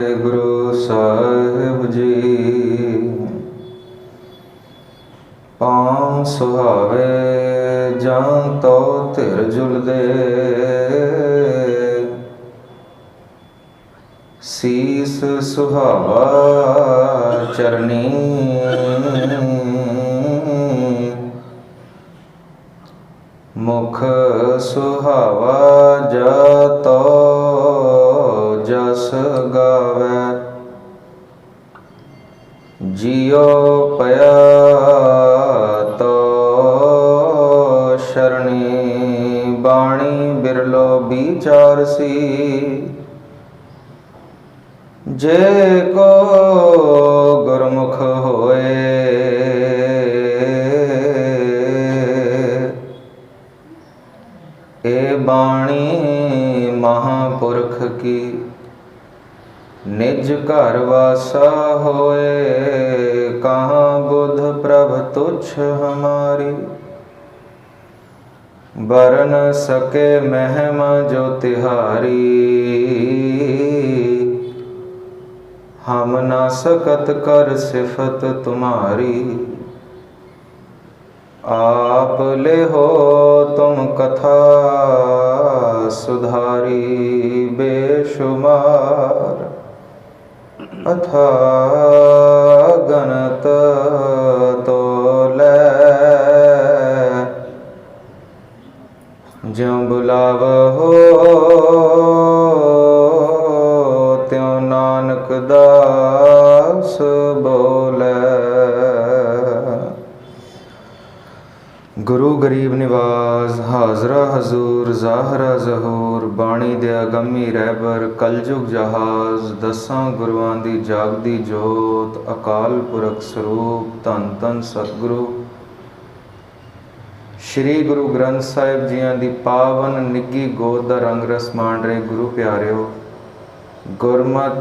गुरु साहिब जी पाँव सुहावे जां तो धिर झुलदे, सीस सुहावा चरनी मुख सुहावा जातो जस गावे, जियो पया तो शरणी बाणी बिरलो बिचारसी, जे को गुरमुख होए ए बाणी महापुरख की, निज घर वासा होए कहाँ बुध प्रभ तुच्छ हमारी, बरन सके महिमा जो तिहारी, हम ना सकत कर सिफत तुम्हारी, आप ले हो तुम कथा सुधारी, बेशुमार अथा गणत तोलै, ज्यों बुलावहो त्यों नानक दास बोले। गुरु गरीब निवाज हाजरा हजूर ज़ाहरा ज़हूर, बाणी दया गमी रहबर कलजुग जहाज, दसां गुरुआं दी जागदी जोत, अकाल पुरख स्वरूप धन धन सतगुरु श्री गुरु ग्रंथ साहिब जियां दी पावन निੱਗੀ गोद दा रंग रस माण रहे गुरु प्यारिओ, गुरमत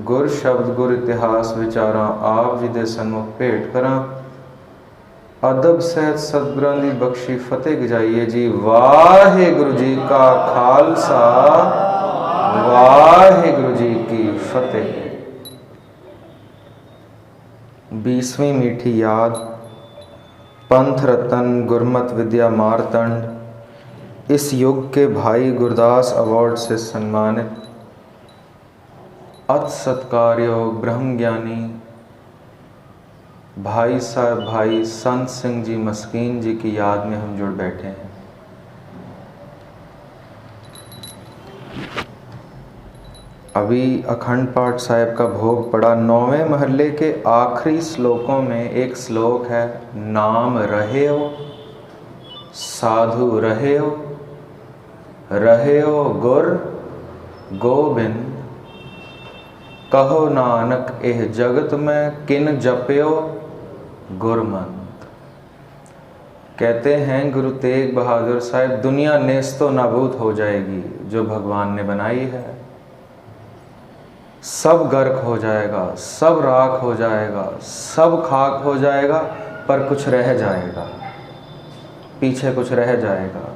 गुर शब्द गुर इतिहास विचारां आप जी दे सन्मुख भेंट करां। अदब सहित सतगुरां दी बख्शी फतेह गजाइए जी। वाहिगुरु जी का खालसा, वाहिगुरु जी की फतेह। 20वीं मीठी याद, पंथ रतन गुरमत विद्या मारतंड इस युग के भाई गुरदास अवार्ड से सम्मानित अत सत्कारयोग ब्रह्म ज्ञानी भाई साहब भाई संत सिंह जी मस्कीन जी की याद में हम जुड़ बैठे हैं। अभी अखंड पाठ साहिब का भोग पड़ा। 9वें महल्ले के आखिरी श्लोकों में एक श्लोक है, नाम रहेओ साधु रहेओ, रहेओ गुर गोबिंद, कहो नानक एह जगत में किन जप्यो गुरमंत। कहते हैं गुरु तेग बहादुर साहिब, दुनिया नेस्तो नाबूद हो जाएगी जो भगवान ने बनाई है, सब गर्क हो जाएगा, सब राख हो जाएगा, सब खाक हो जाएगा, पर कुछ रह जाएगा, पीछे कुछ रह जाएगा,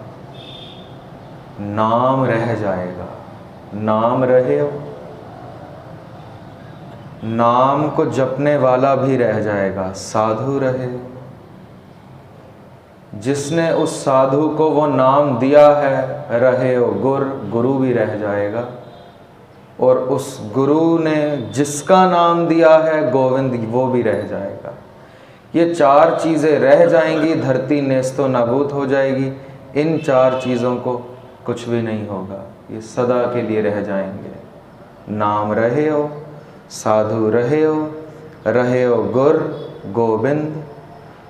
नाम रह जाएगा। नाम रहे हो, नाम को जपने वाला भी रह जाएगा, साधु रहे। जिसने उस साधु को वो नाम दिया है, रहे हो गुर, गुरु भी रह जाएगा। और उस गुरु ने जिसका नाम दिया है गोविंद, वो भी रह जाएगा। ये 4 चीज़ें रह जाएंगी, धरती नेस्तो नाबूद हो जाएगी। इन 4 चीज़ों को कुछ भी नहीं होगा, ये सदा के लिए रह जाएंगे। नाम रहे हो, साधु रहे हो गुर गोबिंद,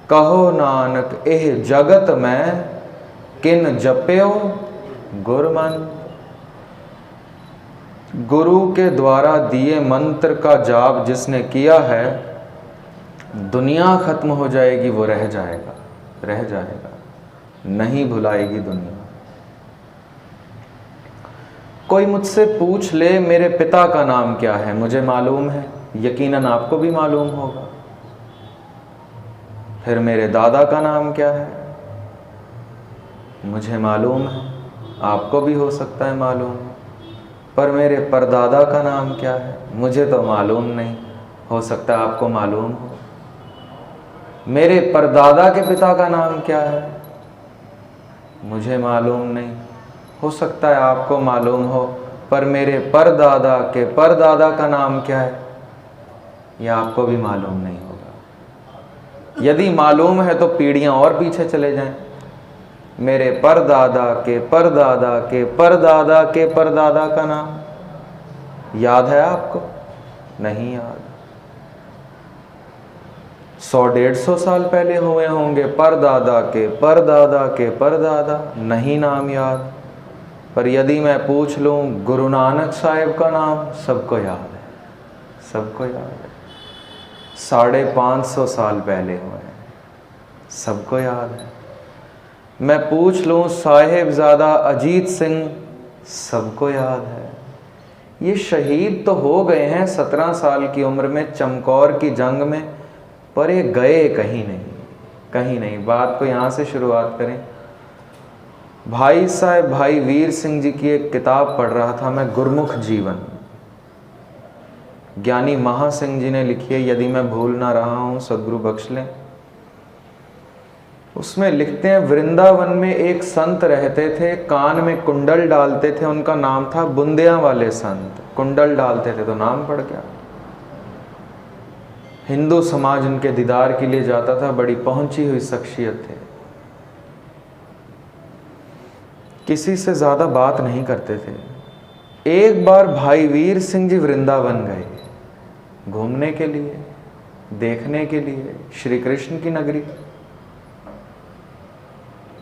कहो नानक एह जगत में किन जप्यो गुरमंत। गुरु के द्वारा दिए मंत्र का जाप जिसने किया है, दुनिया खत्म हो जाएगी, वो रह जाएगा, रह जाएगा, नहीं भुलाएगी दुनिया। कोई मुझसे पूछ ले मेरे पिता का नाम क्या है, मुझे मालूम है, यकीनन आपको भी मालूम होगा। फिर मेरे दादा का नाम क्या है, मुझे मालूम है, आपको भी हो सकता है मालूम। पर मेरे परदादा का नाम क्या है? मुझे तो मालूम नहीं, हो सकता है आपको मालूम हो। मेरे परदादा के पिता का नाम क्या है? मुझे मालूम नहीं, हो सकता है आपको मालूम हो। पर मेरे परदादा के परदादा का नाम क्या है? यह आपको भी मालूम नहीं होगा। यदि मालूम है तो पीढ़ियां और पीछे चले जाएं। मेरे परदादा के परदादा के परदादा के परदादा का नाम याद है आपको? नहीं याद। 100-150 साल पहले हुए होंगे परदादा के परदादा के परदादा, नहीं नाम याद। पर यदि मैं पूछ लूं गुरु नानक साहिब का नाम, सबको याद है, सबको याद है। 550 साल पहले हुए हैं, सबको याद है। मैं पूछ लूं साहिबजादा अजीत सिंह, सबको याद है। ये शहीद तो हो गए हैं 17 साल की उम्र में चमकौर की जंग में, पर ये गए कहीं नहीं, कहीं नहीं। बात को यहाँ से शुरुआत करें। भाई साहब भाई वीर सिंह जी की एक किताब पढ़ रहा था मैं, गुरमुख जीवन, ज्ञानी महासिंह जी ने लिखी है, यदि मैं भूल ना रहा हूँ सदगुरु बख्श लें। उसमें लिखते हैं, वृंदावन में एक संत रहते थे, कान में कुंडल डालते थे, उनका नाम था बुंदिया वाले संत। कुंडल डालते थे तो नाम पड़ गया। हिंदू समाज उनके दीदार के लिए जाता था, बड़ी पहुंची हुई शख्सियत थे। किसी से ज्यादा बात नहीं करते थे। एक बार भाई वीर सिंह जी वृंदावन गए घूमने के लिए, देखने के लिए श्री कृष्ण की नगरी।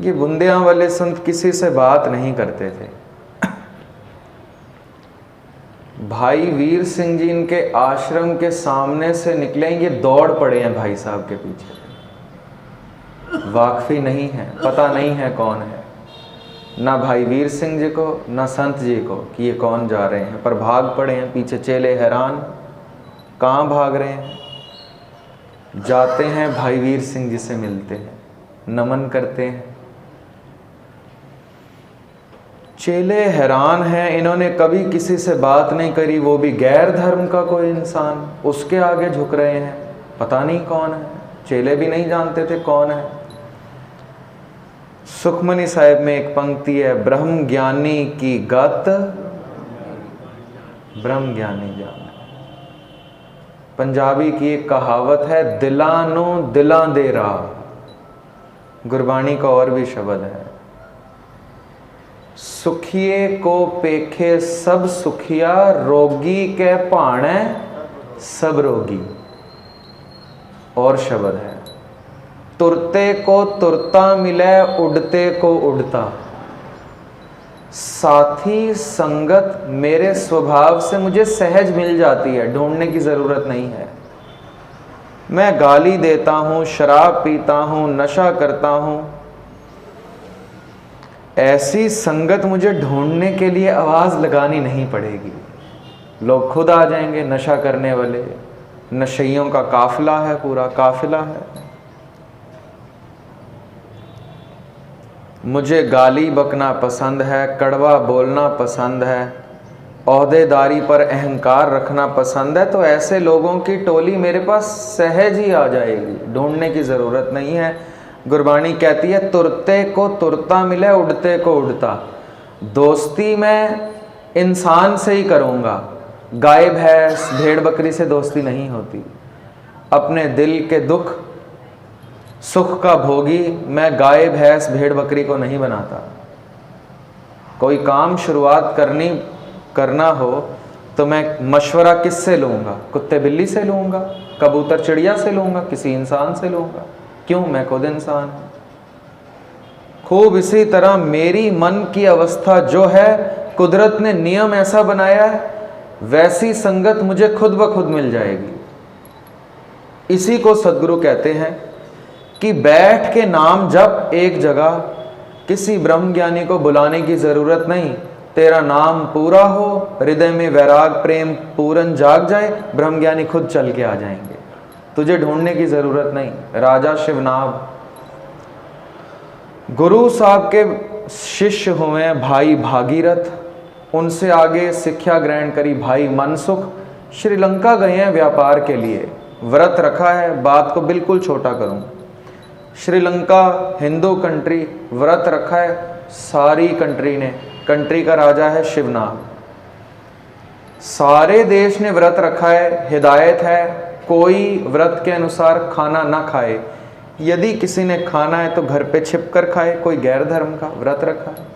ये बुंदिया वाले संत किसी से बात नहीं करते थे। भाई वीर सिंह जी इनके आश्रम के सामने से निकले, ये दौड़ पड़े हैं भाई साहब के पीछे। वाकफी नहीं है, पता नहीं है कौन है, ना भाई वीर सिंह जी को ना संत जी को कि ये कौन जा रहे हैं, पर भाग पड़े हैं। पीछे चेले हैरान, कहाँ भाग रहे हैं? जाते हैं भाई वीर सिंह जी से मिलते हैं, नमन करते हैं। चेले हैरान हैं, इन्होंने कभी किसी से बात नहीं करी, वो भी गैर धर्म का कोई इंसान, उसके आगे झुक रहे हैं, पता नहीं कौन है। चेले भी नहीं जानते थे कौन है। सुखमनी साहिब में एक पंक्ति है, ब्रह्म ज्ञानी की गत ब्रह्म ज्ञानी जाने। पंजाबी की एक कहावत है, दिलानो दिला दे रहा। गुरबाणी का और भी शब्द है, सुखिए को पेखे सब सुखिया, रोगी के पाणे सब रोगी। और शब्द है, तुरते को तुरता मिले, उड़ते को उड़ता। साथी संगत मेरे स्वभाव से मुझे सहज मिल जाती है, ढूंढने की जरूरत नहीं है। मैं गाली देता हूं, शराब पीता हूं, नशा करता हूं, ऐसी संगत मुझे ढूंढने के लिए आवाज लगानी नहीं पड़ेगी, लोग खुद आ जाएंगे। नशा करने वाले नशइयों का काफिला है, पूरा काफिला है। मुझे गाली बकना पसंद है, कड़वा बोलना पसंद है, ओहदेदारी पर अहंकार रखना पसंद है, तो ऐसे लोगों की टोली मेरे पास सहज ही आ जाएगी, ढूंढने की ज़रूरत नहीं है। गुरबाणी कहती है, तुरते को तुरता मिले, उड़ते को उड़ता। दोस्ती मैं इंसान से ही करूँगा, गाय भैंस भेड़ बकरी से दोस्ती नहीं होती। अपने दिल के दुख सुख का भोगी मैं गाय भैंस भेड़ बकरी को नहीं बनाता। कोई काम शुरुआत करना हो तो मैं मशवरा किससे लूँगा? कुत्ते बिल्ली से लूँगा, कबूतर चिड़िया से लूँगा, किसी इंसान से लूँगा? क्यों? मैं खुद इंसान हूँ। खूब इसी तरह मेरी मन की अवस्था जो है, कुदरत ने नियम ऐसा बनाया है, वैसी संगत मुझे खुद ब खुद मिल जाएगी। इसी को सदगुरु कहते हैं कि बैठ के नाम जप एक जगह, किसी ब्रह्म ज्ञानी को बुलाने की जरूरत नहीं। तेरा नाम पूरा हो, हृदय में वैराग प्रेम पूरन जाग जाए, ब्रह्म ज्ञानी खुद चल के आ जाएंगे, तुझे ढूंढने की जरूरत नहीं। राजा शिवनाभ गुरु साहब के शिष्य हुए भाई भागीरथ, उनसे आगे शिक्षा ग्रहण करी भाई मनसुख श्रीलंका गए हैं व्यापार के लिए, व्रत रखा है। बात को बिल्कुल छोटा करूं, श्रीलंका हिंदू कंट्री, व्रत रखा है सारी कंट्री ने। कंट्री का राजा है शिवनाग, सारे देश ने व्रत रखा है। हिदायत है कोई व्रत के अनुसार खाना ना खाए, यदि किसी ने खाना है तो घर पे छिप कर खाए, कोई गैर धर्म का व्रत रखा है।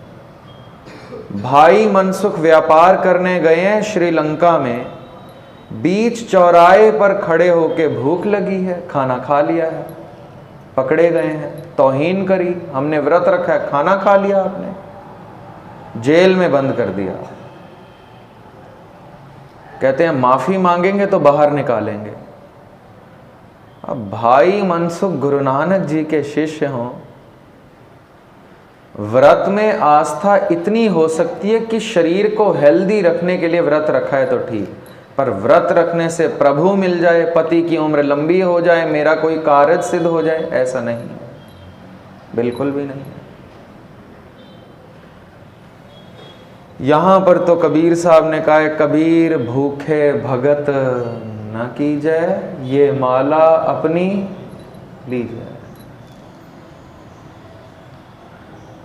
भाई मनसुख व्यापार करने गए हैं श्रीलंका में, बीच चौराहे पर खड़े होके भूख लगी है, खाना खा लिया है, पकड़े गए हैं, तौहीन करी, हमने व्रत रखा है, खाना खा लिया आपने, जेल में बंद कर दिया। कहते हैं माफी मांगेंगे तो बाहर निकालेंगे। अब भाई मनसुख गुरु नानक जी के शिष्य हों, व्रत में आस्था इतनी हो सकती है कि शरीर को हेल्दी रखने के लिए व्रत रखा है तो ठीक, पर व्रत रखने से प्रभु मिल जाए, पति की उम्र लंबी हो जाए, मेरा कोई कार्य सिद्ध हो जाए, ऐसा नहीं, बिल्कुल भी नहीं। यहां पर तो कबीर साहब ने कहा है, कबीर भूखे भगत न कीजय, ये माला अपनी लीजय।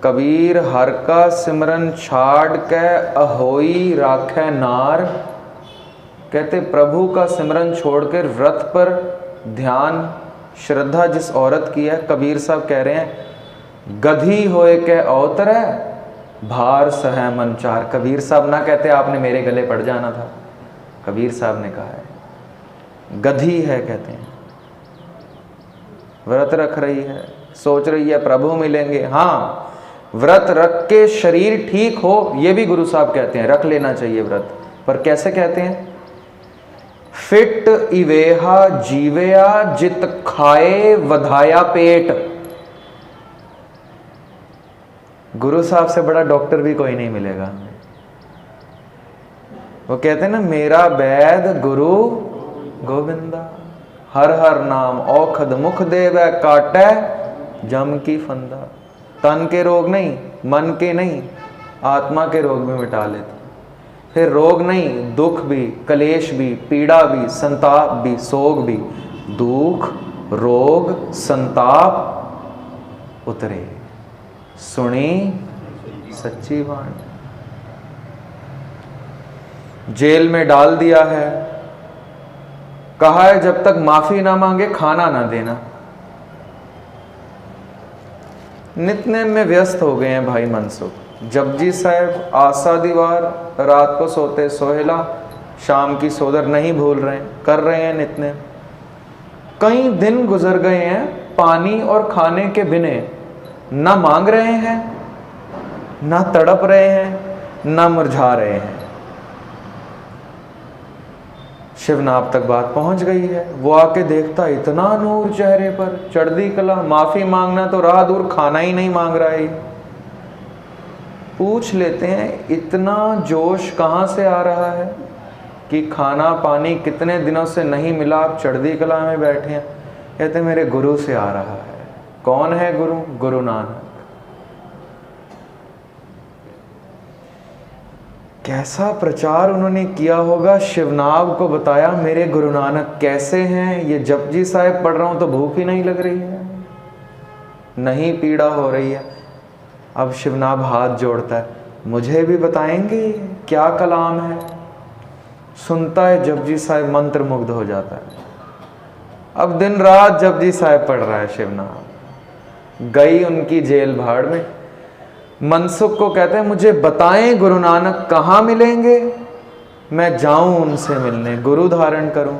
कबीर हर का सिमरन छाड़ के अहोई राखे नार। कहते प्रभु का सिमरन छोड़कर व्रत पर ध्यान श्रद्धा जिस औरत की है, कबीर साहब कह रहे हैं गधी होए के अवतरे भार सह मन चार। कबीर साहब ना कहते आपने मेरे गले पड़ जाना था, कबीर साहब ने कहा है गधी है, कहते हैं व्रत रख रही है, सोच रही है प्रभु मिलेंगे। हाँ, व्रत रख के शरीर ठीक हो, ये भी गुरु साहब कहते हैं रख लेना चाहिए व्रत, पर कैसे कहते हैं? फिट इवेहा जीवया जित खाए वधाया पेट। गुरु साहब से बड़ा डॉक्टर भी कोई नहीं मिलेगा। वो कहते हैं ना, मेरा वैद गुरु गोविंदा, हर हर नाम औखद मुख देवै काटै जम की फंदा। तन के रोग नहीं, मन के नहीं, आत्मा के रोग भी मिटा लेते। फिर रोग नहीं, दुख भी, कलेश भी, पीड़ा भी, संताप भी, सोग भी, दुख रोग संताप उतरे, सुनी सच्ची बात। जेल में डाल दिया है, कहा है जब तक माफी ना मांगे खाना ना देना। नित्य में व्यस्त हो गए हैं भाई मनसुख। जपजी साहब आशा दीवार, रात को सोते सोहेला, शाम की सोदर नहीं भूल रहे हैं, कर रहे हैं नित्य। कई दिन गुजर गए हैं पानी और खाने के बिना, ना मांग रहे हैं, ना तड़प रहे हैं, ना मुरझा रहे हैं। शिवनाथ तक बात पहुंच गई है। वो आके देखता इतना नूर चेहरे पर, चढ़दी कला, माफी मांगना तो राह दूर, खाना ही नहीं मांग रहा है। पूछ लेते हैं इतना जोश कहाँ से आ रहा है कि खाना पानी कितने दिनों से नहीं मिला, आप चढ़दी कला में बैठे हैं। कहते मेरे गुरु से आ रहा है। कौन है गुरु? गुरु नानक। कैसा प्रचार उन्होंने किया होगा, शिवनाग को बताया मेरे गुरु नानक कैसे हैं। ये जपजी साहिब पढ़ रहा हूं तो भूख ही नहीं लग रही है, नहीं पीड़ा हो रही है। अब शिवनाग हाथ जोड़ता है, मुझे भी बताएंगे क्या कलाम है। सुनता है जपजी साहिब, मंत्र मुग्ध हो जाता है। अब दिन रात जपजी साहिब पढ़ रहा है शिवनाग। गई उनकी जेल भाड़ में। मनसुख को कहते हैं मुझे बताएं गुरु नानक कहाँ मिलेंगे, मैं जाऊं उनसे मिलने, गुरु धारण करूं।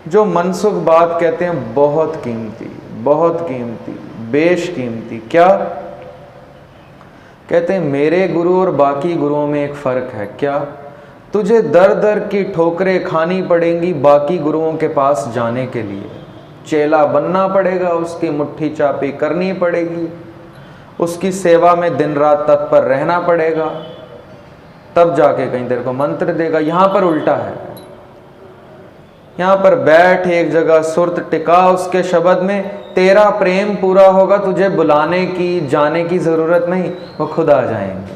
जो मनसुख बात कहते हैं बहुत कीमती, बहुत कीमती, बेशकीमती। क्या कहते हैं? मेरे गुरु और बाकी गुरुओं में एक फर्क है। क्या? तुझे दर दर की ठोकरें खानी पड़ेंगी बाकी गुरुओं के पास जाने के लिए, चेला बनना पड़ेगा, उसकी मुट्ठी चापी करनी पड़ेगी, उसकी सेवा में दिन रात तत्पर रहना पड़ेगा, तब जाके कहीं तेरे को मंत्र देगा। यहां पर उल्टा है। यहां पर बैठ एक जगह, सुरत टिका उसके शब्द में, तेरा प्रेम पूरा होगा, तुझे बुलाने की जाने की जरूरत नहीं, वो खुद आ जाएंगे।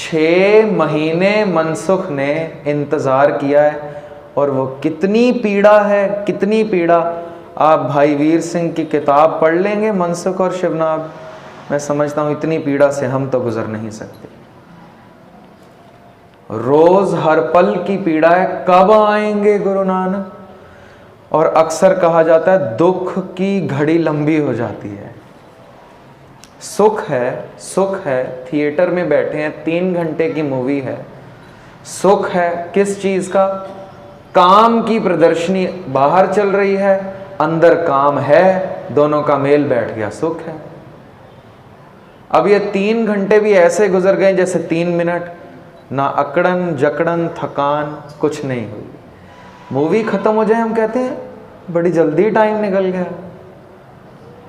6 महीने मनसुख ने इंतज़ार किया है, और वो कितनी पीड़ा है, कितनी पीड़ा। आप भाई वीर सिंह की किताब पढ़ लेंगे मनसुख और शिवनाग, मैं समझता हूँ इतनी पीड़ा से हम तो गुजर नहीं सकते। रोज हर पल की पीड़ा है, कब आएंगे गुरु नानक। और अक्सर कहा जाता है दुख की घड़ी लंबी हो जाती है। सुख है थिएटर में बैठे हैं, 3 घंटे की मूवी है, सुख है किस चीज का? काम की प्रदर्शनी बाहर चल रही है, अंदर काम है, दोनों का मेल बैठ गया, सुख है। अब ये 3 घंटे भी ऐसे गुजर गए जैसे 3 मिनट, ना अकड़न जकड़न थकान कुछ नहीं हुई। मूवी खत्म हो जाए हम कहते हैं बड़ी जल्दी टाइम निकल गया।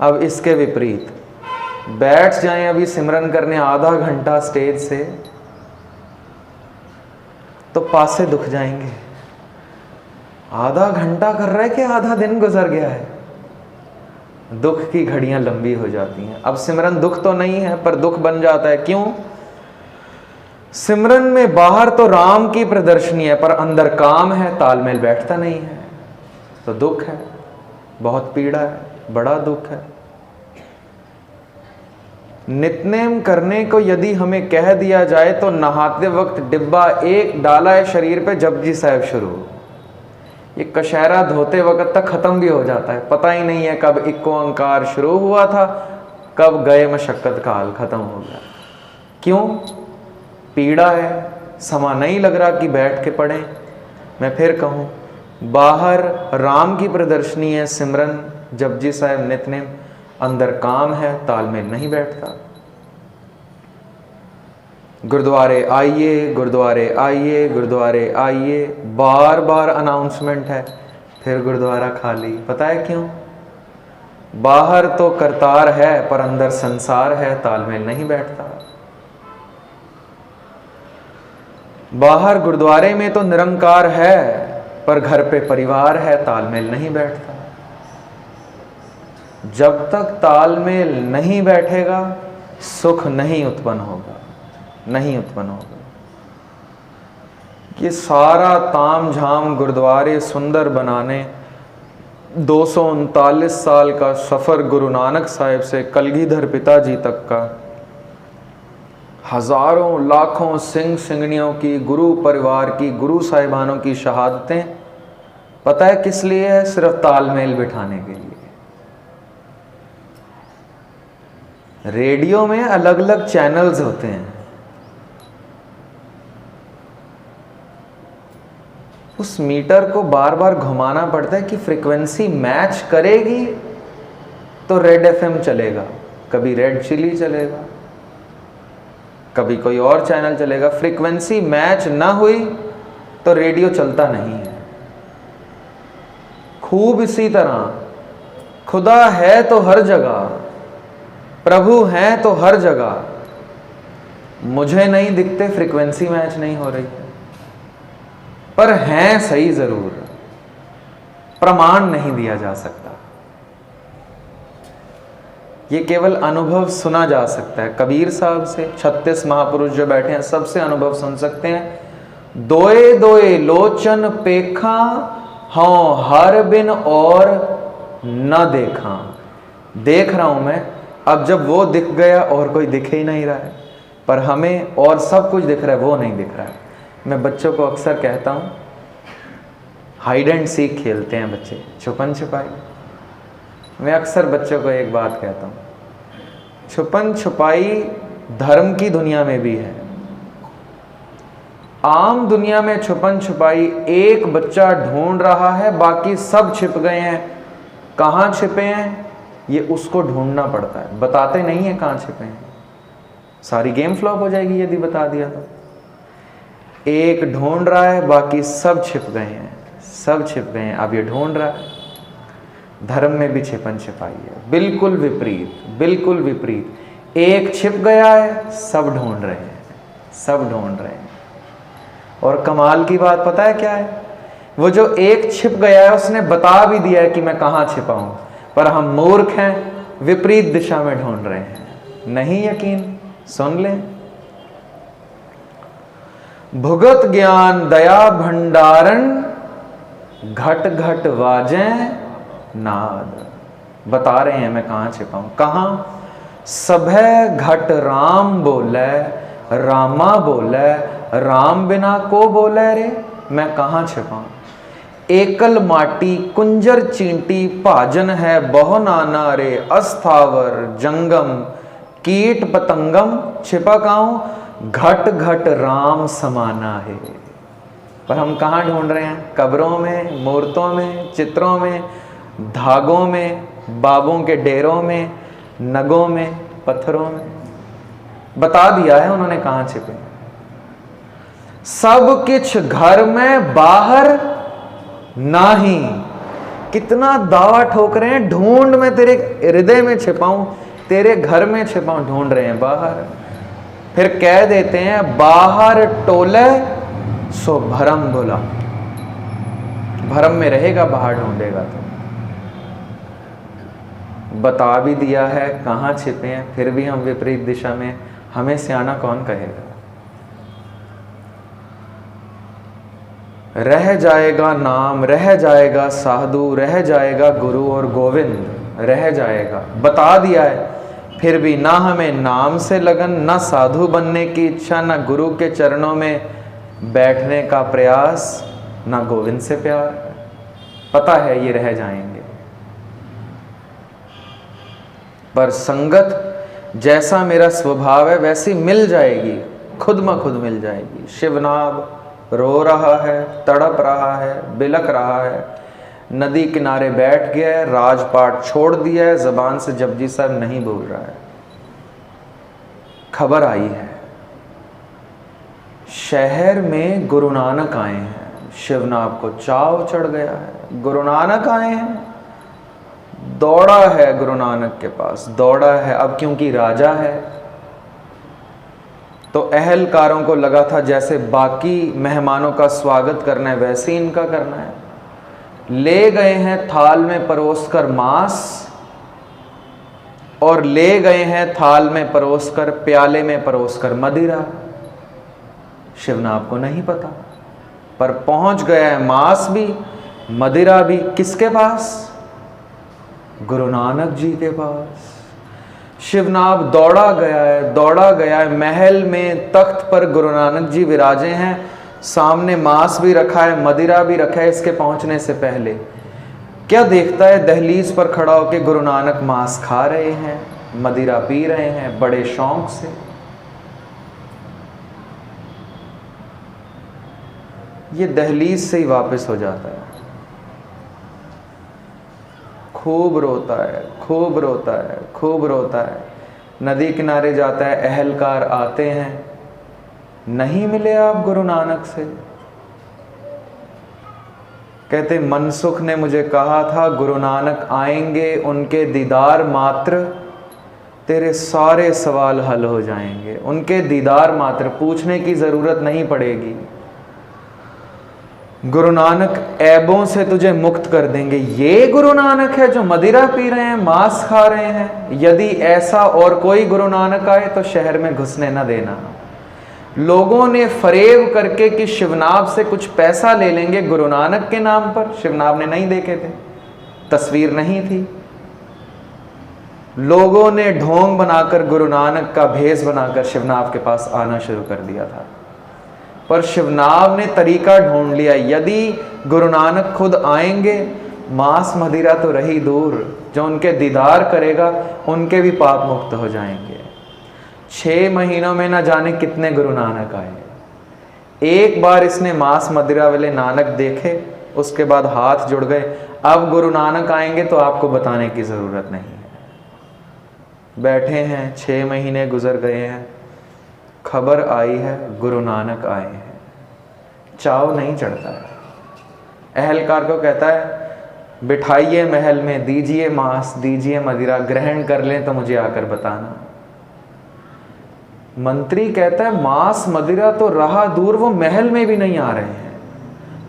अब इसके विपरीत बैठ जाएं अभी सिमरन करने आधा घंटा स्टेज से, तो पासे दुख जाएंगे। आधा घंटा कर रहा है कि आधा दिन गुजर गया है। दुख की घड़ियां लंबी हो जाती हैं। अब सिमरन दुख तो नहीं है पर दुख बन जाता है। क्यों? सिमरन में बाहर तो राम की प्रदर्शनी है पर अंदर काम है, तालमेल बैठता नहीं है, तो दुख है, बहुत पीड़ा है, बड़ा दुख है। नित्यनेम करने को यदि हमें कह दिया जाए तो नहाते वक्त डिब्बा एक डाला है शरीर पे, जपजी साहब शुरू। ये कशहरा धोते वक्त तक खत्म भी हो जाता है, पता ही नहीं है कब इक्को ओंकार शुरू हुआ था, कब गए मशक्कत काल खत्म हो गया। क्यों? पीड़ा है, समा नहीं लग रहा कि बैठ के पढ़ें। मैं फिर कहूँ, बाहर राम की प्रदर्शनी है सिमरन जपजी साहब नित्यनेम, अंदर काम है, तालमेल नहीं बैठता। गुरुद्वारे आइए, गुरुद्वारे आइए, गुरुद्वारे आइए, बार बार अनाउंसमेंट है, फिर गुरुद्वारा खाली। पता है क्यों? बाहर तो करतार है पर अंदर संसार है, तालमेल नहीं बैठता। बाहर गुरुद्वारे में तो निरंकार है पर घर पे परिवार है, तालमेल नहीं बैठता। जब तक तालमेल नहीं बैठेगा सुख नहीं उत्पन्न होगा, नहीं उत्पन्न होगा। ये सारा ताम झाम गुरुद्वारे सुंदर बनाने, 239 साल का सफ़र गुरु नानक साहिब से कलगीधर पिताजी तक का, हजारों लाखों सिंह सिंगनियों की, गुरु परिवार की, गुरु साहिबानों की शहादतें, पता है किस लिए है? सिर्फ तालमेल बिठाने के लिए। रेडियो में अलग अलग चैनल्स होते हैं, उस मीटर को बार बार घुमाना पड़ता है कि फ्रीक्वेंसी मैच करेगी तो रेड एफएम चलेगा, कभी रेड चिली चलेगा, कभी कोई और चैनल चलेगा। फ्रीक्वेंसी मैच ना हुई तो रेडियो चलता नहीं है। खूब इसी तरह खुदा है तो हर जगह, प्रभु हैं तो हर जगह, मुझे नहीं दिखते, फ्रीक्वेंसी मैच नहीं हो रही है, पर हैं सही जरूर, प्रमाण नहीं दिया जा सकता। ये केवल अनुभव सुना जा सकता है। कबीर साहब से 36 महापुरुष जो बैठे हैं सबसे अनुभव सुन सकते हैं। दोए दोए लोचन पेखा हाँ हर बिन और न देखा। देख रहा हूं मैं, अब जब वो दिख गया और कोई दिख ही नहीं रहा है, पर हमें और सब कुछ दिख रहा है, वो नहीं दिख रहा है। मैं बच्चों को अक्सर कहता हूँ, हाइड एंड सीक खेलते हैं बच्चे, छुपन छुपाई। मैं अक्सर बच्चों को एक बात कहता हूँ, छुपन छुपाई धर्म की दुनिया में भी है। आम दुनिया में छुपन छुपाई एक बच्चा ढूंढ रहा है, बाकी सब छिप गए हैं। कहाँ छिपे हैं ये उसको ढूंढना पड़ता है, बताते नहीं है कहाँ छिपे हैं। सारी गेम फ्लॉप हो जाएगी यदि बता दिया तो। एक ढूंढ रहा है, बाकी सब छिप गए हैं, सब छिप गए हैं, अब ये ढूंढ रहा है। धर्म में भी छिपन छिपाई है, बिल्कुल विपरीत, बिल्कुल विपरीत। एक छिप गया है, सब ढूंढ रहे हैं, सब ढूंढ रहे हैं। और कमाल की बात पता है क्या है? वो जो एक छिप गया है उसने बता भी दिया है कि मैं कहाँ छिपा हूं, पर हम मूर्ख हैं, विपरीत दिशा में ढूंढ रहे हैं। नहीं यकीन? सुन लें, भुगत ज्ञान दया भंडारण, घट घट वाजे नाद। बता रहे हैं मैं कहाँ छिपाऊं, कहाँ? सभय घट राम बोले, रामा बोले, राम बिना को बोले रे, मैं कहाँ छिपाऊं? एकल माटी कुंजर चींटी, भाजन है बहु नाना रे, अस्थावर जंगम कीट पतंगम, छिपा कहाँ? घट घट राम समाना है। पर हम कहाँ ढूंढ रहे हैं? कब्रों में, मूर्तों में, चित्रों में, धागों में, बाबों के डेरों में, नगों में, पत्थरों में। बता दिया है उन्होंने कहाँ छिपे। सब किछ घर में बाहर नाही। कितना दावा ठोक रहे हैं, ढूंढ मैं तेरे हृदय में छिपाऊं, तेरे घर में छिपाऊं, ढूंढ रहे हैं बाहर। फिर कह देते हैं बाहर टोले सो भरम भुला। भरम में रहेगा, बाहर ढूंढेगा तो। बता भी दिया है कहाँ छिपे हैं, फिर भी हम विपरीत दिशा में, हमें सियाना कौन कहेगा? रह जाएगा नाम, रह जाएगा साधु, रह जाएगा गुरु और गोविंद, रह जाएगा। बता दिया है, फिर भी ना हमें नाम से लगन, ना साधु बनने की इच्छा, ना गुरु के चरणों में बैठने का प्रयास, ना गोविंद से प्यार। पता है ये रह जाएंगे, पर संगत जैसा मेरा स्वभाव है वैसी मिल जाएगी, खुद म खुद मिल जाएगी। शिवनाभ रो रहा है, तड़प रहा है, बिलक रहा है, नदी किनारे बैठ गया है, राजपाट छोड़ दिया है, जबान से जपजी साहब नहीं बोल रहा है। खबर आई है शहर में गुरु नानक आए हैं। शिवनाभ को चाव चढ़ गया है, गुरु नानक आए हैं। दौड़ा है गुरु नानक के पास, दौड़ा है। अब क्योंकि राजा है तो अहलकारों को लगा था जैसे बाकी मेहमानों का स्वागत करना है वैसे इनका करना है। ले गए हैं थाल में परोसकर मांस, और ले गए हैं थाल में परोसकर, प्याले में परोसकर मदिरा। शिवनाभ को नहीं पता, पर पहुंच गया है मांस भी, मदिरा भी। किसके पास? गुरु नानक जी के पास। शिवनाभ दौड़ा गया है, दौड़ा गया है। महल में तख्त पर गुरु नानक जी विराजे हैं, सामने मांस भी रखा है, मदिरा भी रखा है। इसके पहुंचने से पहले क्या देखता है? दहलीज पर खड़ा होकर गुरु नानक मांस खा रहे हैं, मदिरा पी रहे हैं बड़े शौक से। ये दहलीज से ही वापस हो जाता है। खूब रोता है, खूब रोता है, खूब रोता है। नदी किनारे जाता है, अहलकार आते हैं, नहीं मिले आप गुरु नानक से। कहते मनसुख ने मुझे कहा था गुरु नानक आएंगे, उनके दीदार मात्र तेरे सारे सवाल हल हो जाएंगे। उनके दीदार मात्र, पूछने की जरूरत नहीं पड़ेगी। गुरु नानक ऐबों से तुझे मुक्त कर देंगे। ये गुरु नानक है जो मदिरा पी रहे हैं, मांस खा रहे हैं? यदि ऐसा और कोई गुरु नानक आए तो शहर में घुसने न देना। लोगों ने फरेब करके कि शिवनाभ से कुछ पैसा ले लेंगे गुरु नानक के नाम पर। शिवनाभ ने नहीं देखे थे, तस्वीर नहीं थी। लोगों ने ढोंग बनाकर गुरु नानक का भेष बनाकर शिवनाभ के पास आना शुरू कर दिया था। पर शिवनाभ ने तरीका ढूंढ लिया, यदि गुरु नानक खुद आएंगे, मांस मदिरा तो रही दूर, जो उनके दीदार करेगा उनके भी पाप मुक्त हो जाएंगे। 6 महीनों में ना जाने कितने गुरु नानक आए। एक बार इसने मांस मदिरा वाले नानक देखे, उसके बाद हाथ जुड़ गए। अब गुरु नानक आएंगे तो आपको बताने की जरूरत नहीं है। बैठे हैं, 6 महीने गुजर गए हैं, खबर आई है गुरु नानक आए हैं। चाव नहीं चढ़ता है। अहलकार को कहता है बिठाइए महल में, दीजिए मांस, दीजिए मदिरा, ग्रहण कर लें तो मुझे आकर बताना। मंत्री कहता है मांस मदिरा तो रहा दूर, वो महल में भी नहीं आ रहे हैं,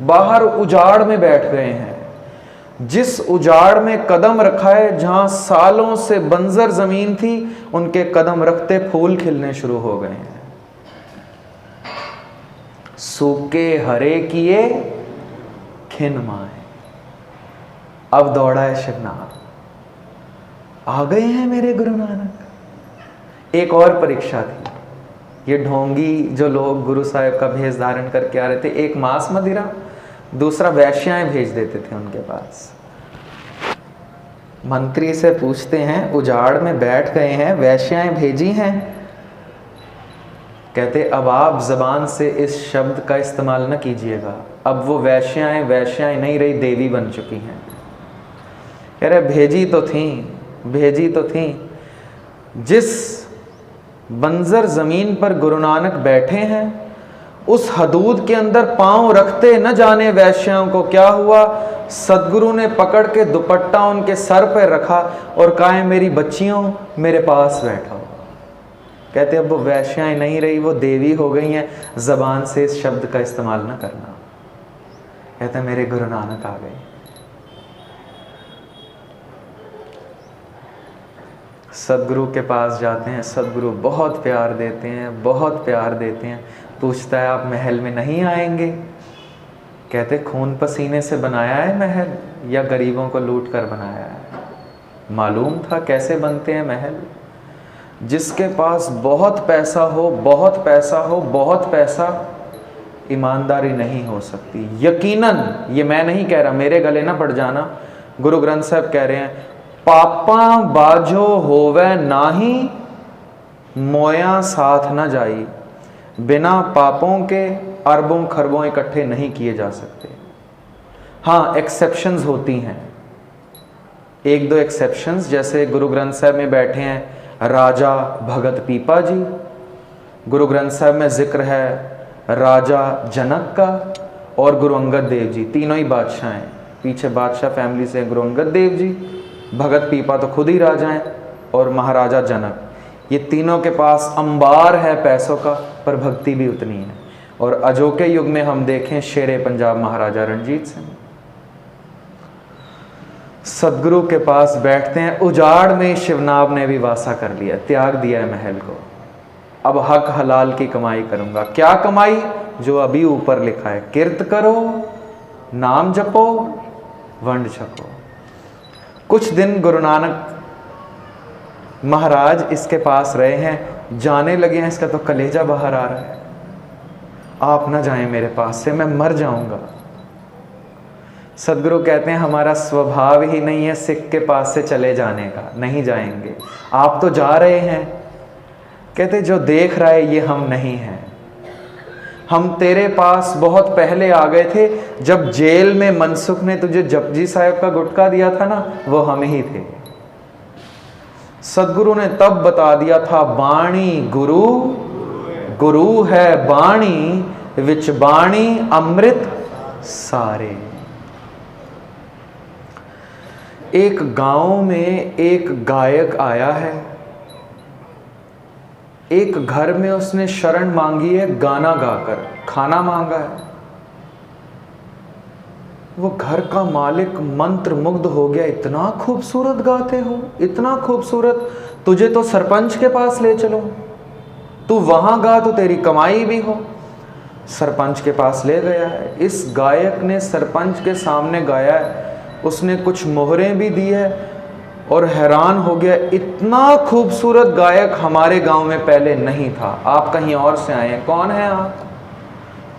बाहर उजाड़ में बैठ गए हैं। जिस उजाड़ में कदम रखा है, जहां सालों से बंजर जमीन थी, उनके कदम रखते फूल खिलने शुरू हो गए हैं। सूखे हरे किए खिन माए। अब दौड़ा है शिवनाथ, आ गए हैं मेरे गुरु नानक। एक और परीक्षा थी, ये ढोंगी जो लोग गुरु साहिब का भेष धारण करके आ रहे थे, एक मांस मदिरा, दूसरा वैश्याएं भेज देते थे उनके पास। मंत्री से पूछते हैं, उजाड़ में बैठ गए हैं, वैश्याएं भेजी हैं। कहते अब आप जबान से इस शब्द का इस्तेमाल न कीजिएगा, अब वो वैश्याएं नहीं रही, देवी बन चुकी हैं। कह रहे भेजी तो थी। जिस बंजर जमीन पर गुरु नानक बैठे हैं, उस हदूद के अंदर पांव रखते न जाने वैश्याओं को क्या हुआ। सदगुरु ने पकड़ के दुपट्टा उनके सर पर रखा और कहा है मेरी बच्चियों मेरे पास बैठो। कहते अब वो वैश्याएं नहीं रही, वो देवी हो गई हैं, जबान से इस शब्द का इस्तेमाल न करना। कहते मेरे गुरु नानक आ गए। सदगुरु के पास जाते हैं, सदगुरु बहुत प्यार देते हैं। पूछता है आप महल में नहीं आएंगे? कहते खून पसीने से बनाया है महल या गरीबों को लूट कर बनाया है? मालूम था कैसे बनते हैं महल। जिसके पास बहुत पैसा, ईमानदारी नहीं हो सकती। यकीनन, ये मैं नहीं कह रहा, मेरे गले ना पड़ जाना, गुरु ग्रंथ साहब कह रहे हैं, पापा बाजो होवे नाही, मोया साथ न जाई। बिना पापों के अरबों खरबों इकट्ठे नहीं किए जा सकते। हाँ, एक्सेप्शंस होती हैं, एक दो एक्सेप्शंस, जैसे गुरु ग्रंथ साहब में बैठे हैं राजा भगत पीपा जी। गुरु ग्रंथ साहब में जिक्र है राजा जनक का और गुरु अंगद देव जी, तीनों ही बादशाह हैं। पीछे बादशाह फैमिली से गुरु अंगद देव जी, भगत पीपा तो खुद ही राजा हैं, और महाराजा जनक। ये तीनों के पास अंबार है पैसों का, पर भक्ति भी उतनी है। और अजोके युग में हम देखें शेरे पंजाब महाराजा रणजीत सिंह, सदगुरु के पास बैठते हैं। उजाड़ में शिवनाभ ने भी वासा कर लिया, त्याग दिया है महल को। अब हक हलाल की कमाई करूंगा। क्या कमाई? जो अभी ऊपर लिखा है, किर्त करो, नाम जपो, वंड छको। कुछ दिन गुरु नानक महाराज इसके पास रहे हैं, जाने लगे हैं, इसका तो कलेजा बाहर आ रहा है, आप ना जाएं मेरे पास से, मैं मर जाऊंगा। सदगुरु कहते हैं हमारा स्वभाव ही नहीं है सिख के पास से चले जाने का, नहीं जाएंगे। आप तो जा रहे हैं। कहते जो देख रहा है ये हम नहीं हैं, हम तेरे पास बहुत पहले आ गए थे। जब जेल में मनसुख ने तुझे जपजी साहिब का गुटखा दिया था ना, वो हम ही थे। सदगुरु ने तब बता दिया था, बाणी गुरु, गुरु है बाणी, विच बाणी अमृत सारे। एक गांव में एक गायक आया है, एक घर में उसने शरण मांगी है, गाना गाकर खाना मांगा है। वो घर का मालिक मंत्र मुग्ध हो गया, इतना खूबसूरत गाते हो, इतना खूबसूरत, तुझे तो सरपंच के पास ले चलो, तू वहां गा तो तेरी कमाई भी हो। सरपंच के पास ले गया है। इस गायक ने सरपंच के सामने गाया है, उसने कुछ मोहरें भी दी है और हैरान हो गया, इतना खूबसूरत गायक हमारे गांव में पहले नहीं था। आप कहीं और से आए हैं, कौन है आप?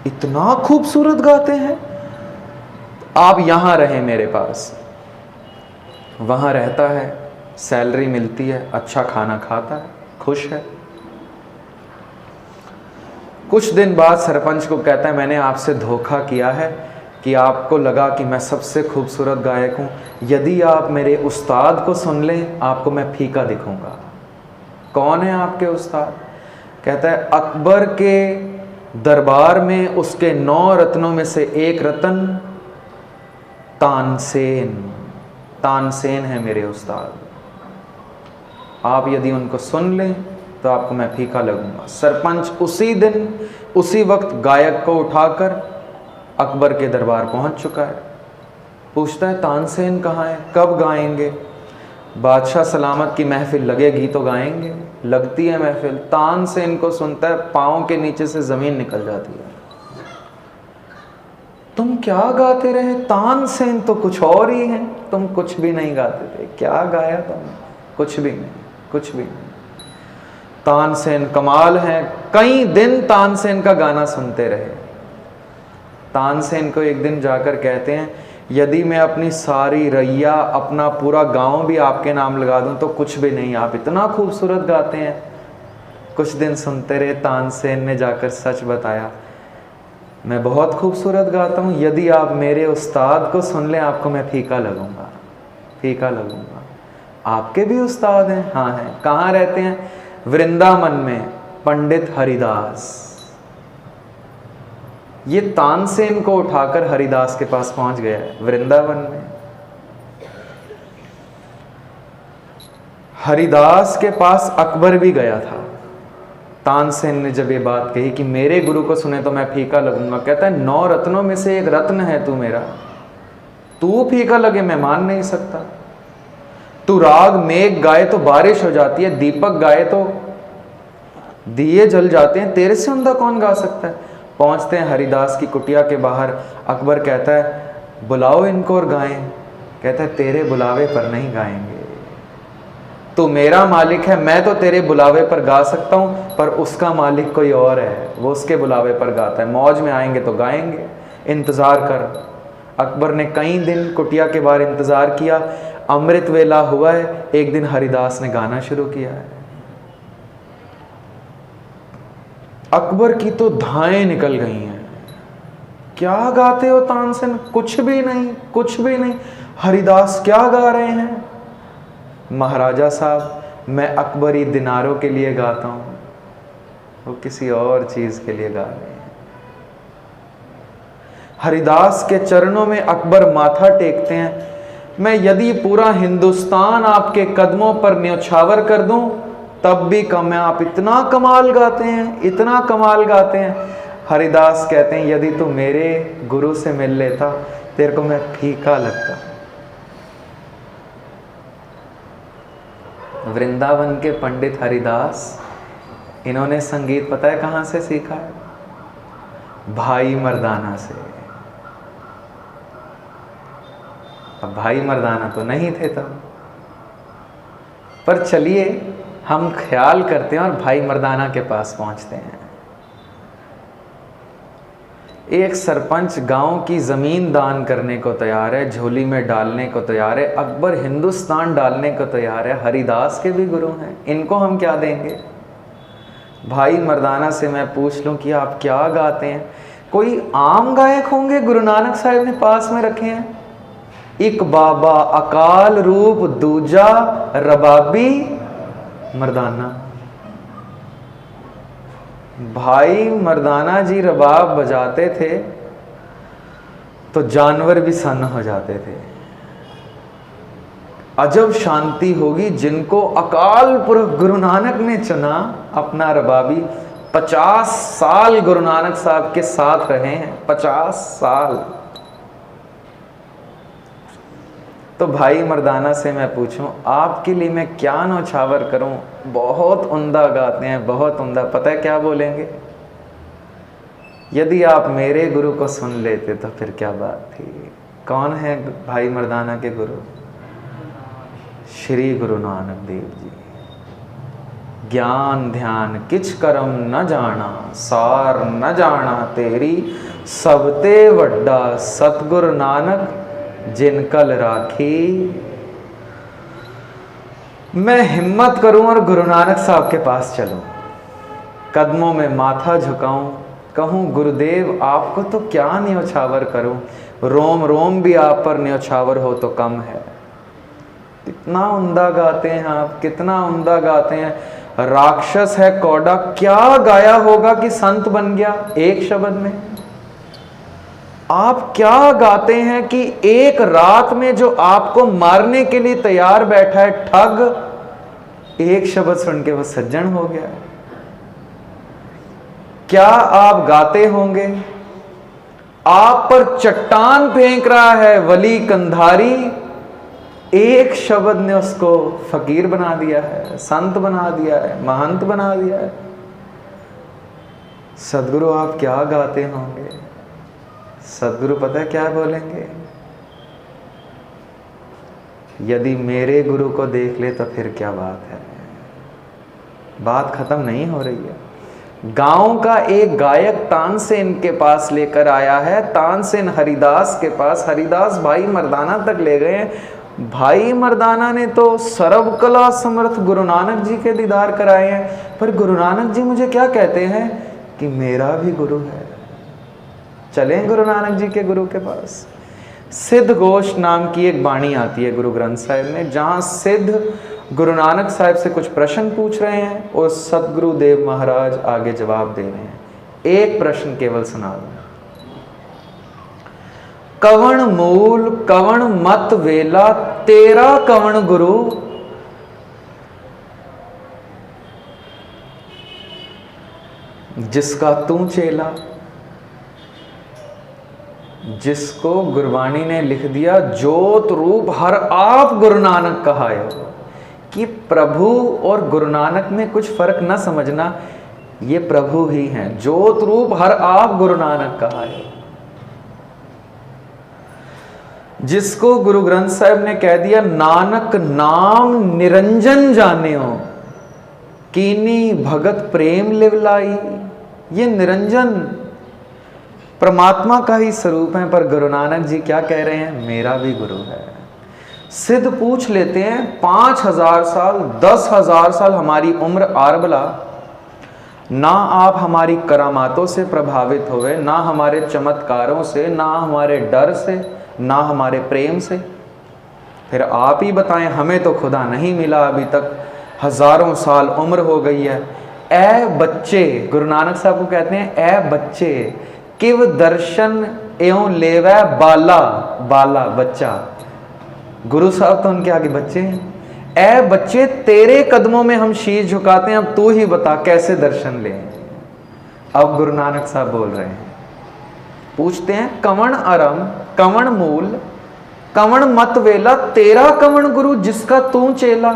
इतना खूबसूरत गाते हैं, आप यहां रहे मेरे पास। वहां रहता है, सैलरी मिलती है, अच्छा खाना खाता है, खुश है। कुछ दिन बाद सरपंच को कहता है, मैंने आपसे धोखा किया है कि आपको लगा कि मैं सबसे खूबसूरत गायक हूँ। यदि आप मेरे उस्ताद को सुन लें, आपको मैं फीका दिखूंगा। कौन है आपके उस्ताद? कहता है अकबर के दरबार में उसके 9 रत्नों में से एक रत्न तानसेन, तानसेन है मेरे उस्ताद। आप यदि उनको सुन लें तो आपको मैं फीका लगूंगा। सरपंच उसी दिन उसी वक्त गायक को उठाकर अकबर के दरबार पहुंच चुका है। पूछता है तानसेन कहाँ है, कब गाएंगे? बादशाह सलामत की महफिल लगेगी तो गाएंगे। लगती है महफिल, तानसेन को सुनता है, पाँव के नीचे से ज़मीन निकल जाती है। तुम क्या गाते रहे? तानसेन तो कुछ और ही है, तुम कुछ भी नहीं गाते थे। क्या गाया तुमने? कुछ भी नहीं, कुछ भी नहीं। तानसेन कमाल है, कई दिन तानसेन का गाना सुनते रहे। तानसेन को एक दिन जाकर कहते हैं, यदि मैं अपनी सारी रैया, अपना पूरा गांव भी आपके नाम लगा दूं तो कुछ भी नहीं, आप इतना खूबसूरत गाते हैं। कुछ दिन सुनते रहे। तानसेन ने जाकर सच बताया, मैं बहुत खूबसूरत गाता हूँ, यदि आप मेरे उस्ताद को सुन लें आपको मैं फीका लगूंगा, फीका लगूंगा। आपके भी उस्ताद हैं? हाँ हैं। कहाँ रहते हैं? वृंदावन में, पंडित हरिदास। ये तानसेन को उठाकर हरिदास के पास पहुंच गया है वृंदावन में। हरिदास के पास अकबर भी गया था। तानसेन ने जब ये बात कही कि मेरे गुरु को सुने तो मैं फीका लगूंगा, कहता है 9 रत्नों में से एक रत्न है तू मेरा, तू फीका लगे मैं मान नहीं सकता। तू राग मेघ गाए तो बारिश हो जाती है, दीपक गाए तो दिए जल जाते हैं, तेरे से उम्दा कौन गा सकता है। पहुंचते हैं हरिदास की कुटिया के बाहर। अकबर कहता है बुलाओ इनको और गाएं। कहता है तेरे बुलावे पर नहीं गाएंगे, तू मेरा मालिक है, मैं तो तेरे बुलावे पर गा सकता हूं, पर उसका मालिक कोई और है, वो उसके बुलावे पर गाता है। मौज में आएंगे तो गाएंगे, इंतजार कर। अकबर ने कई दिन कुटिया के बाहर इंतजार किया। अमृत वेला हुआ है, एक दिन हरिदास ने गाना शुरू किया है। अकबर की तो धाएं निकल गई हैं। क्या गाते हो तानसेन? कुछ भी नहीं, कुछ भी नहीं। हरिदास क्या गा रहे हैं? महाराजा साहब मैं अकबरी दिनारों के लिए गाता हूं, वो किसी और चीज के लिए गा रहे हैं। हरिदास के चरणों में अकबर माथा टेकते हैं। मैं यदि पूरा हिंदुस्तान आपके कदमों पर न्यौछावर कर दूं तब भी कम है, आप इतना कमाल गाते हैं, इतना कमाल गाते हैं। हरिदास कहते हैं यदि तू मेरे गुरु से मिल लेता तेरे को मैं फीका लगता। वृंदावन के पंडित हरिदास, इन्होंने संगीत पता है कहां से सीखा है? भाई मर्दाना से। अब भाई मर्दाना तो नहीं थे तब, पर चलिए हम ख्याल करते हैं और भाई मर्दाना के पास पहुंचते हैं। एक सरपंच गांव की जमीन दान करने को तैयार है, झोली में डालने को तैयार है। अकबर हिंदुस्तान डालने को तैयार है। हरिदास के भी गुरु हैं, इनको हम क्या देंगे? भाई मर्दाना से मैं पूछ लूं कि आप क्या गाते हैं? कोई आम गायक होंगे? गुरु नानक साहिब ने पास में रखे हैं। एक बाबा अकाल रूप, दूजा रबाबी मर्दाना। भाई मर्दाना जी रबाब बजाते थे तो जानवर भी सन्न हो जाते थे। अजब शांति होगी जिनको अकाल पुरख गुरु नानक ने चुना अपना रबाबी। 50 साल गुरु नानक साहब के साथ रहे हैं, 50 साल। तो भाई मर्दाना से मैं पूछूं आपके लिए मैं क्या नौछावर करूं? बहुत उम्दा गाते हैं, बहुत उम्दा। पता है क्या बोलेंगे? यदि आप मेरे गुरु को सुन लेते तो फिर क्या बात थी। कौन है भाई मर्दाना के गुरु? श्री गुरु नानक देव जी। ज्ञान ध्यान किछ करम न जाना, सार न जाना तेरी, सबते वड्डा सतगुरु नानक जिन कल राखी। मैं हिम्मत करूं और गुरु नानक साहब के पास चलूं, कदमों में माथा झुकाऊं, कहूं गुरुदेव आपको तो क्या न्यौछावर करूं, रोम रोम भी आप पर न्यौछावर हो तो कम है। कितना उम्दा गाते हैं आप, कितना उम्दा गाते हैं। राक्षस है कौड़ा, क्या गाया होगा कि संत बन गया एक शब्द में। आप क्या गाते हैं कि एक रात में जो आपको मारने के लिए तैयार बैठा है ठग, एक शब्द सुन के वो सज्जन हो गया। क्या आप गाते होंगे आप पर चट्टान फेंक रहा है वली कंधारी, एक शब्द ने उसको फकीर बना दिया है, संत बना दिया है, महंत बना दिया है। सदगुरु आप क्या गाते होंगे, सदगुरु पता है क्या बोलेंगे? यदि मेरे गुरु को देख ले तो फिर क्या बात है। बात खत्म नहीं हो रही है। गांव का एक गायक तानसेन के पास लेकर आया है, तानसेन हरिदास के पास, हरिदास भाई मर्दाना तक ले गए हैं। भाई मर्दाना ने तो सर्वकला समर्थ गुरु नानक जी के दीदार कराए हैं, पर गुरु नानक जी मुझे क्या कहते हैं कि मेरा भी गुरु है, चलें गुरु नानक जी के गुरु के पास। सिद्ध घोष नाम की एक बाणी आती है गुरु ग्रंथ साहिब में, जहाँ सिद्ध गुरु नानक साहिब से कुछ प्रश्न पूछ रहे हैं और सतगुरु देव महाराज आगे जवाब दे रहे हैं। एक प्रश्न केवल सुना दूं। कवण मूल कवण मत वेला तेरा कवण गुरु, जिसका तू चेला। जिसको गुरबाणी ने लिख दिया ज्योत रूप हर आप गुरु नानक कहायो, कि प्रभु और गुरु नानक में कुछ फर्क न समझना, ये प्रभु ही हैं। ज्योत रूप हर आप गुरु नानक कहायो। जिसको गुरु ग्रंथ साहिब ने कह दिया नानक नाम निरंजन जानियो, कीनी भगत प्रेम लिवलाई। ये निरंजन परमात्मा का ही स्वरूप है, पर गुरु नानक जी क्या कह रहे हैं? मेरा भी गुरु है। सिद्ध पूछ लेते हैं 5000 साल 10,000 साल हमारी उम्र आरबला, ना आप हमारी करामातों से प्रभावित हुए, ना हमारे चमत्कारों से, ना हमारे डर से, ना हमारे प्रेम से। फिर आप ही बताएं, हमें तो खुदा नहीं मिला अभी तक, हजारों साल उम्र हो गई है। ए बच्चे, गुरु नानक साहब को कहते हैं ए बच्चे, किव दर्शन एवं लेवै बाला, बाला बच्चा। गुरु साहब तो उनके आगे बच्चे हैं। ए बच्चे तेरे कदमों में हम शीश झुकाते हैं, अब तू ही बता कैसे दर्शन लें। अब गुरु नानक साहब बोल रहे हैं, पूछते हैं कवण अरम कवण मूल कवण मत वेला तेरा कवण गुरु, जिसका तू चेला।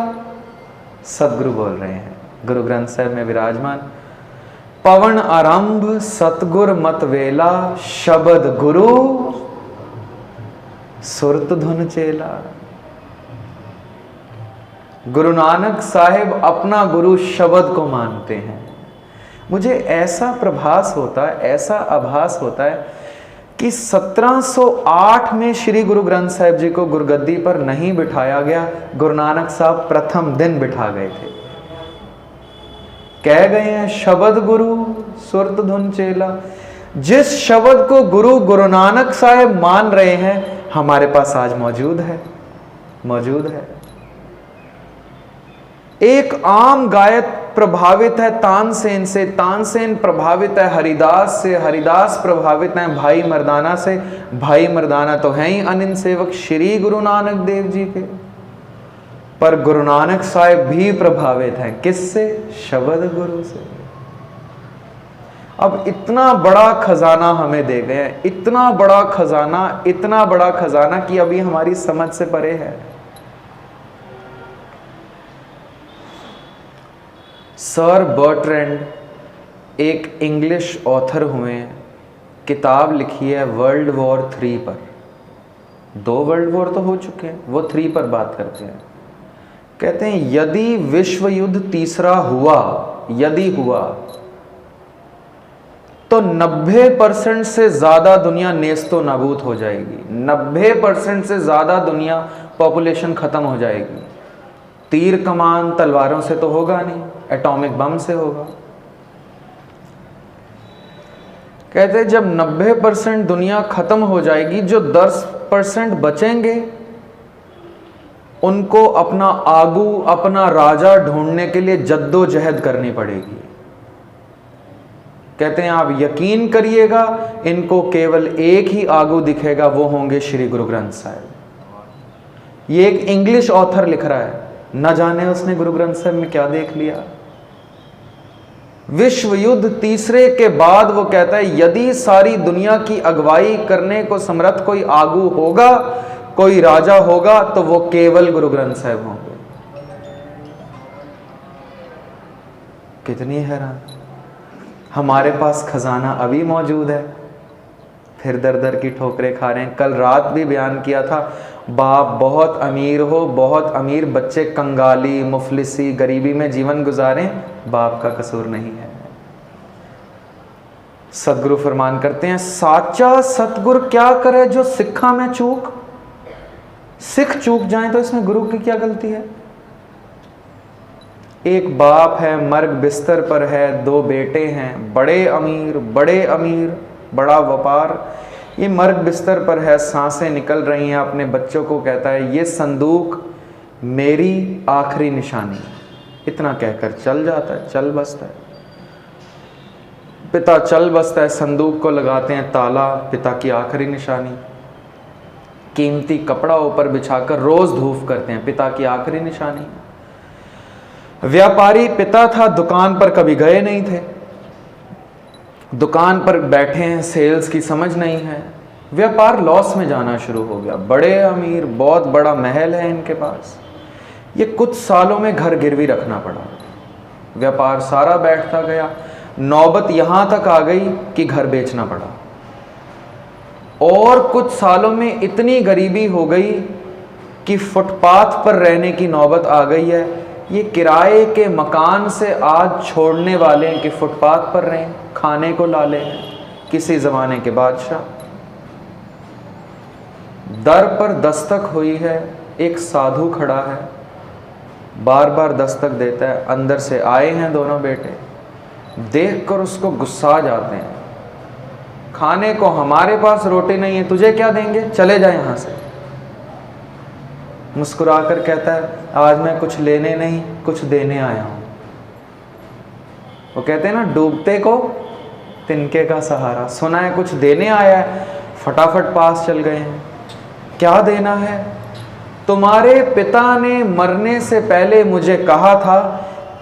सदगुरु बोल रहे हैं गुरु ग्रंथ साहिब में विराजमान, पवन आरंभ सतगुर मत वेला, शब्द गुरु सुरत धुन चेला। गुरु नानक साहिब अपना गुरु शब्द को मानते हैं। मुझे ऐसा प्रभास होता है, ऐसा आभास होता है कि 1708 में श्री गुरु ग्रंथ साहिब जी को गुरगद्दी पर नहीं बिठाया गया, गुरु नानक साहब प्रथम दिन बिठा गए थे। कह गए हैं शब्द गुरु सुरत धुन चेला। जिस शब्द को गुरु गुरु नानक साहिब मान रहे हैं, हमारे पास आज मौजूद है, मौजूद है। एक आम गायक प्रभावित है तानसेन से, तानसेन प्रभावित है हरिदास से, हरिदास प्रभावित है भाई मर्दाना से, भाई मर्दाना तो हैं ही अनिंद सेवक श्री गुरु नानक देव जी के। पर गुरु नानक साहिब भी प्रभावित हैं किससे? शब्द गुरु से। अब इतना बड़ा खजाना हमें दे गए हैं, इतना बड़ा खजाना, इतना बड़ा खजाना कि अभी हमारी समझ से परे है। सर बर्ट्रैंड एक इंग्लिश ऑथर हुए हैं, किताब लिखी है वर्ल्ड वॉर 3 पर। 2 वर्ल्ड वॉर तो हो चुके हैं, वो 3 पर बात करते हैं। कहते हैं यदि विश्व युद्ध तीसरा हुआ, यदि हुआ, तो 90% से ज्यादा दुनिया नेस्तो नाबूद हो जाएगी। 90% से ज्यादा दुनिया पॉपुलेशन खत्म हो जाएगी। तीर कमान तलवारों से तो होगा नहीं, एटॉमिक बम से होगा। कहते हैं जब 90% दुनिया खत्म हो जाएगी, जो 10% बचेंगे उनको अपना आगू, अपना राजा ढूंढने के लिए जद्दोजहद करनी पड़ेगी। कहते हैं आप यकीन करिएगा, इनको केवल एक ही आगू दिखेगा, वो होंगे श्री गुरु ग्रंथ साहिब। ये एक इंग्लिश ऑथर लिख रहा है, न जाने उसने गुरु ग्रंथ साहिब में क्या देख लिया। विश्व युद्ध तीसरे के बाद वो कहता है यदि सारी दुनिया की अगुवाई करने को समर्थ कोई आगू होगा, कोई राजा होगा, तो वो केवल गुरु ग्रंथ साहिब होंगे। कितनी हैरान, हमारे पास खजाना अभी मौजूद है, फिर दर दर की ठोकरें खा रहे हैं। कल रात भी बयान किया था, बाप बहुत अमीर हो, बहुत अमीर, बच्चे कंगाली, मुफलिसी, गरीबी में जीवन गुजारें, बाप का कसूर नहीं है। सतगुरु फरमान करते हैं, साचा सतगुरु क्या करे जो सिखा में चूक। सिख चूक जाए तो इसमें गुरु की क्या गलती है। एक बाप है, मर्ग बिस्तर पर है, 2 बेटे हैं, बड़े अमीर, बड़ा व्यापार, ये मर्ग बिस्तर पर है, सांसें निकल रही हैं, अपने बच्चों को कहता है ये संदूक मेरी आखिरी निशानी। इतना कहकर चल जाता है, चल बसता है। पिता चल बसता है, संदूक को लगाते हैं ताला, पिता की आखिरी निशानी। कीमती कपड़ा ऊपर बिछाकर रोज धूफ करते हैं, पिता की आखिरी निशानी। व्यापारी पिता था, दुकान पर कभी गए नहीं थे, दुकान पर बैठे हैं, सेल्स की समझ नहीं है, व्यापार लॉस में जाना शुरू हो गया। बड़े अमीर, बहुत बड़ा महल है इनके पास, ये कुछ सालों में घर गिरवी रखना पड़ा, व्यापार सारा बैठता गया। नौबत यहां तक आ गई कि घर बेचना पड़ा, और कुछ सालों में इतनी गरीबी हो गई कि फुटपाथ पर रहने की नौबत आ गई है। ये किराए के मकान से आज छोड़ने वाले हैं कि फुटपाथ पर रहें, खाने को लाले हैं, किसी ज़माने के बादशाह। दर पर दस्तक हुई है, एक साधु खड़ा है, बार बार दस्तक देता है। अंदर से आए हैं दोनों बेटे, देखकर उसको गुस्सा आ जाते हैं, खाने को हमारे पास रोटी नहीं है, तुझे क्या देंगे, चले जाए यहाँ से। मुस्कुराकर कहता है, आज मैं कुछ लेने नहीं कुछ देने आया हूँ। वो कहते हैं ना, डूबते को तिनके का सहारा। सुना है कुछ देने आया है, फटाफट पास चल गए हैं। क्या देना है? तुम्हारे पिता ने मरने से पहले मुझे कहा था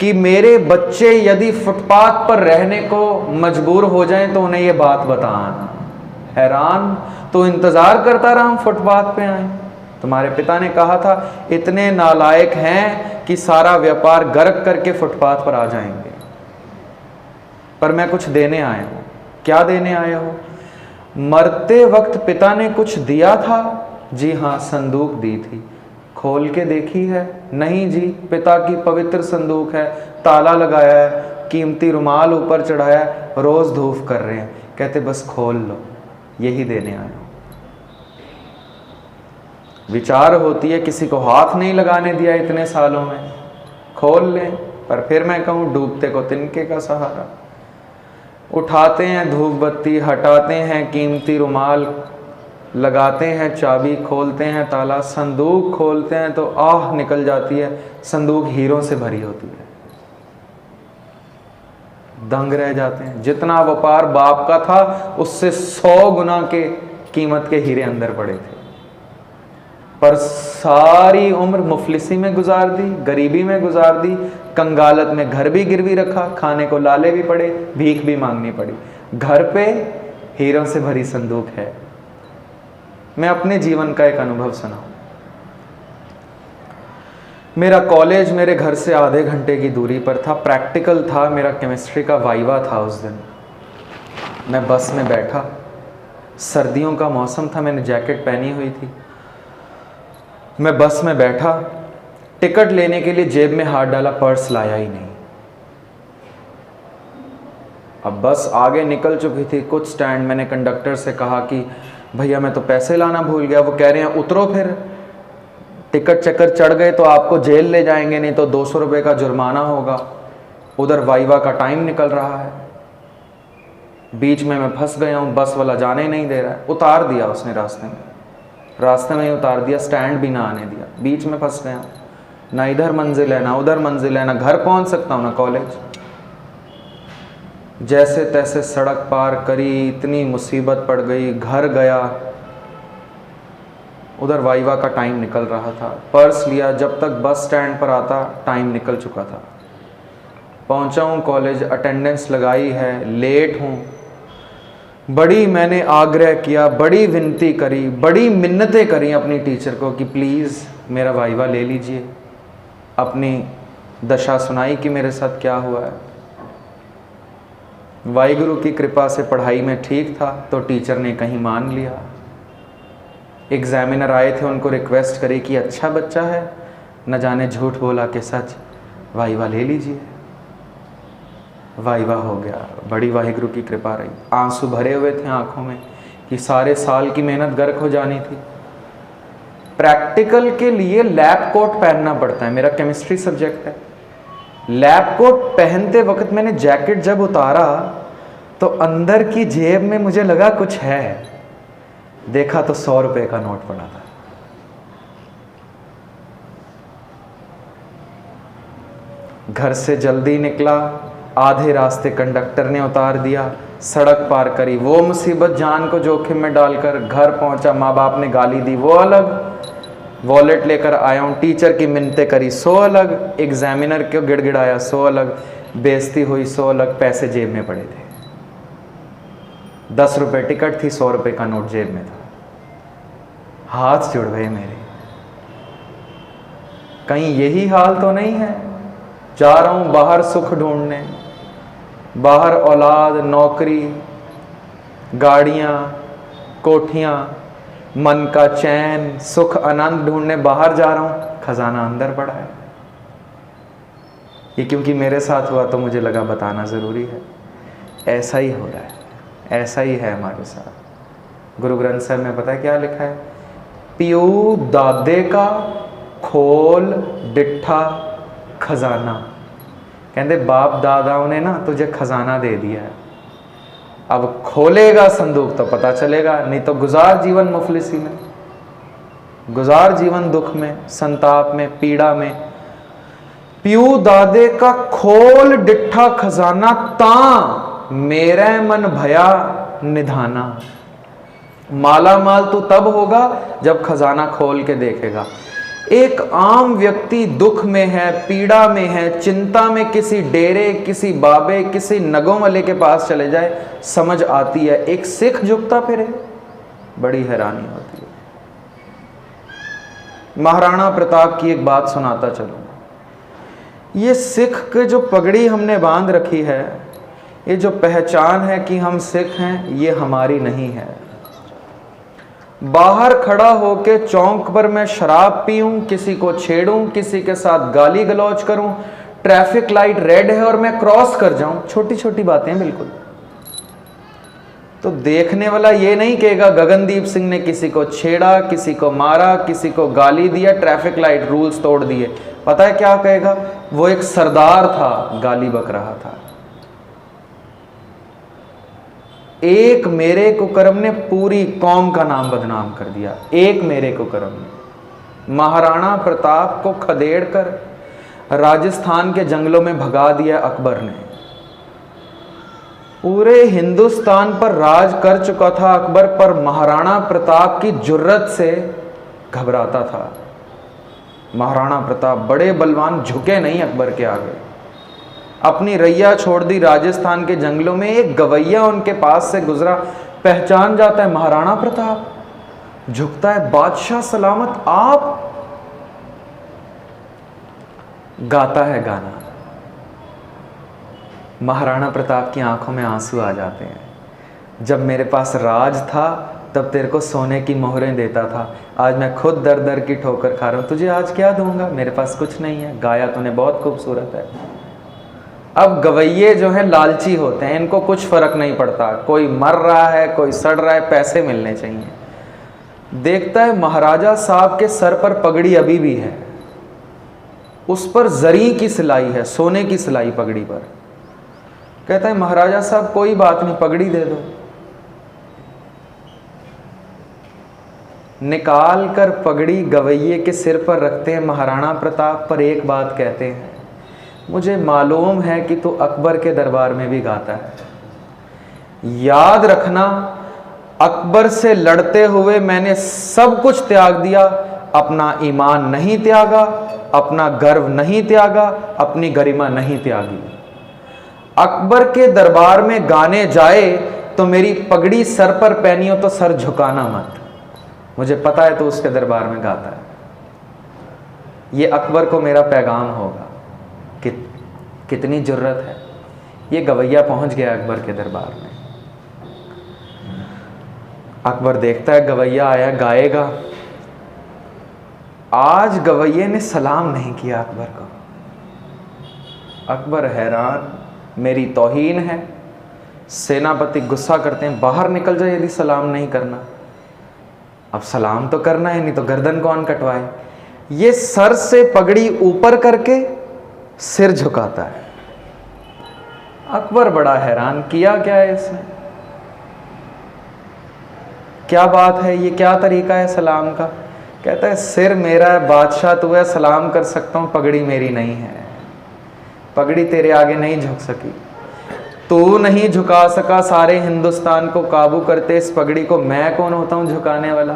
कि मेरे बच्चे यदि फुटपाथ पर रहने को मजबूर हो जाएं तो उन्हें ये बात बताना। हैरान, तो इंतज़ार करता रहा हम फुटपाथ पे आए। तुम्हारे पिता ने कहा था, इतने नालायक हैं कि सारा व्यापार गर्क करके फुटपाथ पर आ जाएंगे, पर मैं कुछ देने आया हूँ। क्या देने आया हो? मरते वक्त पिता ने कुछ दिया था? जी हाँ, संदूक दी थी। खोल के देखी है? नहीं जी, पिता की पवित्र संदूक है, ताला लगाया है, कीमती रुमाल ऊपर चढ़ाया है, रोज धूफ कर रहे हैं। कहते बस खोल लो, यही देने आया हूं। विचार होती है, किसी को हाथ नहीं लगाने दिया इतने सालों में, खोल लें। पर फिर मैं कहूँ, डूबते को तिनके का सहारा। उठाते हैं धूप बत्ती, हटाते हैं कीमती रुमाल, लगाते हैं चाबी, खोलते हैं ताला, संदूक खोलते हैं तो आह निकल जाती है। संदूक हीरों से भरी होती है। दंग रह जाते हैं। जितना व्यापार बाप का था उससे 100 गुना के कीमत के हीरे अंदर पड़े थे, पर सारी उम्र मुफलिसी में गुजार दी, गरीबी में गुजार दी, कंगालत में घर भी गिरवी रखा, खाने को लाले भी पड़े, भीख भी मांगनी पड़ी। घर पे हीरों से भरी संदूक है। मैं अपने जीवन का एक अनुभव सुनाऊं। मेरा कॉलेज मेरे घर से आधे घंटे की दूरी पर था। प्रैक्टिकल था, मेरा केमिस्ट्री का वाइवा था उस दिन। मैं बस में बैठा, सर्दियों का मौसम था, मैंने जैकेट पहनी हुई थी। मैं बस में बैठा, टिकट लेने के लिए जेब में हाथ डाला, पर्स लाया ही नहीं। अब बस आगे निकल चुकी थी, कुछ स्टैंड मैंने कंडक्टर से कहा कि भैया मैं तो पैसे लाना भूल गया। वो कह रहे हैं उतरो, फिर टिकट चक्कर चढ़ गए तो आपको जेल ले जाएंगे, नहीं तो 200 रुपये का जुर्माना होगा। उधर वाइवा का टाइम निकल रहा है, बीच में मैं फंस गया हूँ, बस वाला जाने नहीं दे रहा है। उतार दिया उसने रास्ते में ही उतार दिया, स्टैंड भी ना आने दिया। बीच में फंस गया, ना इधर मंजिल है ना उधर मंजिल है, ना घर पहुँच सकता हूँ ना कॉलेज। जैसे तैसे सड़क पार करी, इतनी मुसीबत पड़ गई, घर गया। उधर वाइवा का टाइम निकल रहा था, पर्स लिया, जब तक बस स्टैंड पर आता टाइम निकल चुका था। पहुंचा हूँ कॉलेज, अटेंडेंस लगाई है, लेट हूँ। बड़ी मैंने आग्रह किया, बड़ी विनती करी, बड़ी मिन्नतें करी अपनी टीचर को कि प्लीज़ मेरा वाइवा ले लीजिए। अपनी दशा सुनाई कि मेरे साथ क्या हुआ है। वाहिगुरु की कृपा से पढ़ाई में ठीक था तो टीचर ने कहीं मान लिया। एग्जामिनर आए थे, उनको रिक्वेस्ट करी कि अच्छा बच्चा है, न जाने झूठ बोला कि सच, वाइवा ले लीजिए। वाइवा हो गया, बड़ी वाहिगुरु की कृपा रही। आंसू भरे हुए थे आंखों में कि सारे साल की मेहनत गर्क हो जानी थी। प्रैक्टिकल के लिए लैब कोट पहनना पड़ता है, मेरा केमिस्ट्री सब्जेक्ट है। लैब कोट पहनते वक्त मैंने जैकेट जब उतारा तो अंदर की जेब में मुझे लगा कुछ है, देखा तो 100 रुपए का नोट पड़ा था। घर से जल्दी निकला, आधे रास्ते कंडक्टर ने उतार दिया, सड़क पार करी, वो मुसीबत जान को जोखिम में डालकर घर पहुंचा, माँ बाप ने गाली दी वो अलग, वॉलेट लेकर आया हूँ, टीचर की मिन्नतें करी सो अलग, एग्जामिनर को गिड़गिड़ाया सो अलग, बेइज्जती हुई सो अलग, पैसे जेब में पड़े थे। 10 रुपए टिकट थी, 100 रुपए का नोट जेब में था। हाथ जुड़ गए मेरे। कहीं यही हाल तो नहीं है? जा रहा हूं बाहर सुख ढूंढने, बाहर औलाद, नौकरी, गाड़ियां, कोठियां, मन का चैन, सुख, आनंद ढूंढने बाहर जा रहा हूं, खजाना अंदर पड़ा है। ये क्योंकि मेरे साथ हुआ तो मुझे लगा बताना ज़रूरी है। ऐसा ही हो रहा है, ऐसा ही है हमारे साथ। गुरु ग्रंथ साहब में पता है क्या लिखा है? पियू दादे का खोल डिठा खजाना। कहते बाप दादाओं ने ना तुझे खजाना दे दिया है, अब खोलेगा संदूक तो पता चलेगा, नहीं तो गुजार जीवन मुफलिसी में, गुजार जीवन दुख में, संताप में, पीड़ा में। पियू दादे का खोल डिठा खजाना, ता मेरे मन भया निधाना। माला माल तो तब होगा जब खजाना खोल के देखेगा। एक आम व्यक्ति दुख में है, पीड़ा में है, चिंता में किसी डेरे, किसी बाबे, किसी नगों वाले के पास चले जाए, समझ आती है। एक सिख झुकता फिरे, बड़ी हैरानी होती है। महाराणा प्रताप की एक बात सुनाता चलूंगा। ये सिख के जो पगड़ी हमने बांध रखी है, ये जो पहचान है कि हम सिख हैं, ये हमारी नहीं है। बाहर खड़ा होके चौक पर मैं शराब पीऊं, किसी को छेड़ूं, किसी के साथ गाली गलौज करूं, ट्रैफिक लाइट रेड है और मैं क्रॉस कर जाऊं, छोटी छोटी बातें बिल्कुल, तो देखने वाला ये नहीं कहेगा गगनदीप सिंह ने किसी को छेड़ा, किसी को मारा, किसी को गाली दिया, ट्रैफिक लाइट रूल्स तोड़ दिए। पता है क्या कहेगा? वो एक सरदार था, गाली बक रहा था। एक मेरे कुकर्म ने पूरी कौम का नाम बदनाम कर दिया। एक मेरे कुकर्म ने महाराणा प्रताप को खदेड़ कर राजस्थान के जंगलों में भगा दिया अकबर ने। पूरे हिंदुस्तान पर राज कर चुका था अकबर, पर महाराणा प्रताप की जुर्रत से घबराता था। महाराणा प्रताप बड़े बलवान, झुके नहीं अकबर के आगे। अपनी रैया छोड़ दी राजस्थान के जंगलों में, एक गवैया उनके पास से गुजरा, पहचान जाता है महाराणा प्रताप, झुकता है, बादशाह सलामत आप। गाता है गाना। महाराणा प्रताप की आंखों में आंसू आ जाते हैं। जब मेरे पास राज था तब तेरे को सोने की मोहरें देता था, आज मैं खुद दर दर की ठोकर खा रहा हूं, तुझे आज क्या दूंगा? मेरे पास कुछ नहीं है। गाया तूने बहुत खूबसूरत है। अब गवैये जो हैं लालची होते हैं, इनको कुछ फर्क नहीं पड़ता, कोई मर रहा है, कोई सड़ रहा है, पैसे मिलने चाहिए। देखता है महाराजा साहब के सर पर पगड़ी अभी भी है, उस पर जरी की सिलाई है, सोने की सिलाई पगड़ी पर। कहता है महाराजा साहब कोई बात नहीं, पगड़ी दे दो। निकाल कर पगड़ी गवैये के सिर पर रखते हैं महाराणा प्रताप, पर एक बात कहते हैं, मुझे मालूम है कि तू अकबर के दरबार में भी गाता है। याद रखना, अकबर से लड़ते हुए मैंने सब कुछ त्याग दिया, अपना ईमान नहीं त्यागा, अपना गर्व नहीं त्यागा, अपनी गरिमा नहीं त्यागी। अकबर के दरबार में गाने जाए तो मेरी पगड़ी सर पर पहनी हो तो सर झुकाना मत, मुझे पता है तो उसके दरबार में गाता है। ये अकबर को मेरा पैगाम होगा कि कितनी जुर्रत है, ये गवैया पहुंच गया अकबर के दरबार में। अकबर देखता है गवैया आया, गाएगा। आज गवैये ने सलाम नहीं किया अकबर को। अकबर हैरान, मेरी तौहीन है। सेनापति गुस्सा करते हैं, बाहर निकल जाए यदि सलाम नहीं करना। अब सलाम तो करना है, नहीं तो गर्दन कौन कटवाए। ये सर से पगड़ी ऊपर करके सिर झुकाता है। अकबर बड़ा हैरान, किया क्या है इसने, क्या बात है, ये क्या तरीका है सलाम का। कहता है सिर मेरा है, बादशाह तू है, सलाम कर सकता हूं, पगड़ी मेरी नहीं है, पगड़ी तेरे आगे नहीं झुक सकी। तू नहीं झुका सका सारे हिंदुस्तान को काबू करते इस पगड़ी को, मैं कौन होता हूं झुकाने वाला।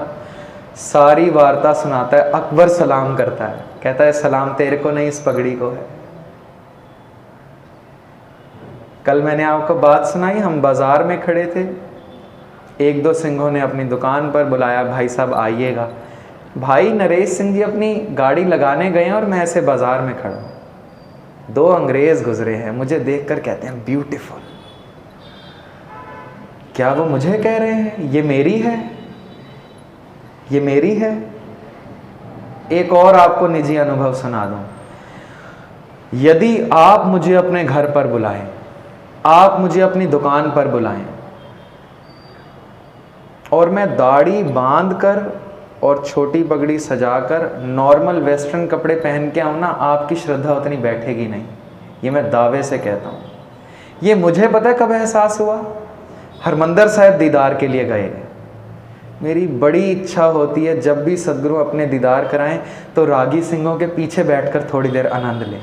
सारी वार्ता सुनाता है। अकबर सलाम करता है, कहता है सलाम तेरे को नहीं, इस पगड़ी को है। कल मैंने आपको बात सुनाई, हम बाजार में खड़े थे, एक दो सिंहों ने अपनी दुकान पर बुलाया, भाई साहब आइएगा। भाई नरेश सिंह जी अपनी गाड़ी लगाने गए हैं और मैं ऐसे बाजार में खड़ा हूं। दो अंग्रेज गुजरे हैं, मुझे देखकर कहते हैं ब्यूटीफुल। क्या वो मुझे कह रहे हैं ये मेरी है, ये मेरी है। एक और आपको निजी अनुभव सुना दूं। यदि आप मुझे अपने घर पर बुलाएं, आप मुझे अपनी दुकान पर बुलाएं और मैं दाढ़ी बांधकर और छोटी पगड़ी सजाकर नॉर्मल वेस्टर्न कपड़े पहन के आऊं ना, आपकी श्रद्धा उतनी बैठेगी नहीं। ये मैं दावे से कहता हूं। ये मुझे पता है कब एहसास हुआ, हरमंदर साहिब दीदार के लिए गए। मेरी बड़ी इच्छा होती है जब भी सदगुरु अपने दीदार कराएं तो रागी सिंहों के पीछे बैठकर थोड़ी देर आनंद लें।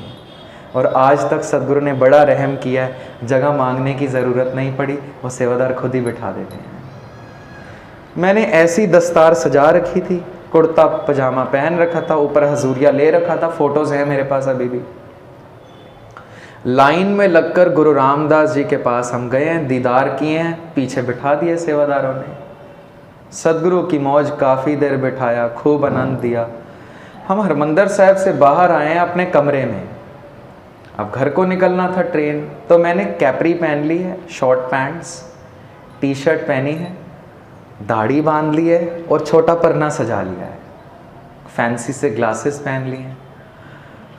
और आज तक सदगुरु ने बड़ा रहम किया है, जगह मांगने की ज़रूरत नहीं पड़ी, वो सेवादार खुद ही बिठा देते हैं। मैंने ऐसी दस्तार सजा रखी थी, कुर्ता पजामा पहन रखा था, ऊपर हजूरिया ले रखा था, फोटोज हैं मेरे पास अभी भी। लाइन में लगकर गुरु रामदास जी के पास हम गए हैं, दीदार किए हैं, पीछे बिठा दिए सेवादारों ने। सदगुरु की मौज काफ़ी देर बिठाया, खूब आनंद दिया। हम हरमंदर साहिब से बाहर आए हैं अपने कमरे में, अब घर को निकलना था ट्रेन, तो मैंने कैपरी पहन ली है, शॉर्ट पैंट्स, टी शर्ट पहनी है, दाढ़ी बांध ली है और छोटा परना सजा लिया है, फैंसी से ग्लासेस पहन लिए हैं।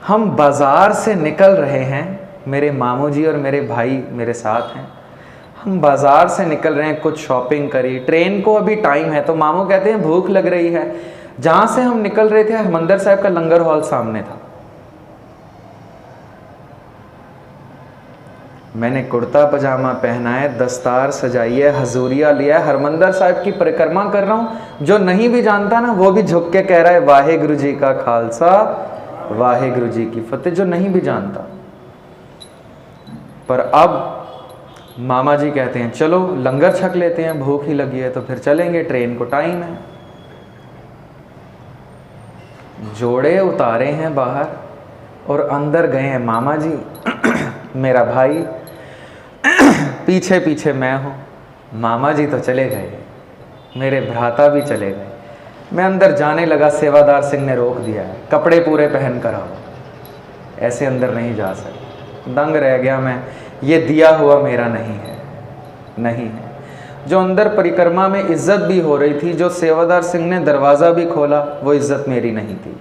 हम बाज़ार से निकल रहे हैं, मेरे मामू जी और मेरे भाई मेरे साथ हैं। हम बाज़ार से निकल रहे हैं, कुछ शॉपिंग करी, ट्रेन को अभी टाइम है, तो मामू कहते हैं भूख लग रही है। जहाँ से हम निकल रहे थे हरमंदर साहिब का लंगर हॉल सामने था। मैंने कुर्ता पजामा पहना है, दस्तार सजाई है, हजूरिया लिया है, हरमंदर साहिब की परिक्रमा कर रहा हूँ। जो नहीं भी जानता ना वो भी झुक के कह रहा है वाहेगुरु जी का खालसा वाहेगुरु जी की फतेह, जो नहीं भी जानता। पर अब मामा जी कहते हैं चलो लंगर छक लेते हैं, भूख ही लगी है तो फिर चलेंगे, ट्रेन को टाइम है। जोड़े उतारे हैं बाहर और अंदर गए हैं मामा जी, मेरा भाई, पीछे पीछे मैं हूँ। मामा जी तो चले गए, मेरे भ्राता भी चले गए। मैं अंदर जाने लगा, सेवादार सिंह ने रोक दिया है, कपड़े पूरे पहन कर आओ, ऐसे अंदर नहीं जा सकते। दंग रह गया मैं, ये दिया हुआ मेरा नहीं है, नहीं है। जो अंदर परिक्रमा में इज्जत भी हो रही थी, जो सेवादार सिंह ने दरवाज़ा भी खोला, वो इज्जत मेरी नहीं थी,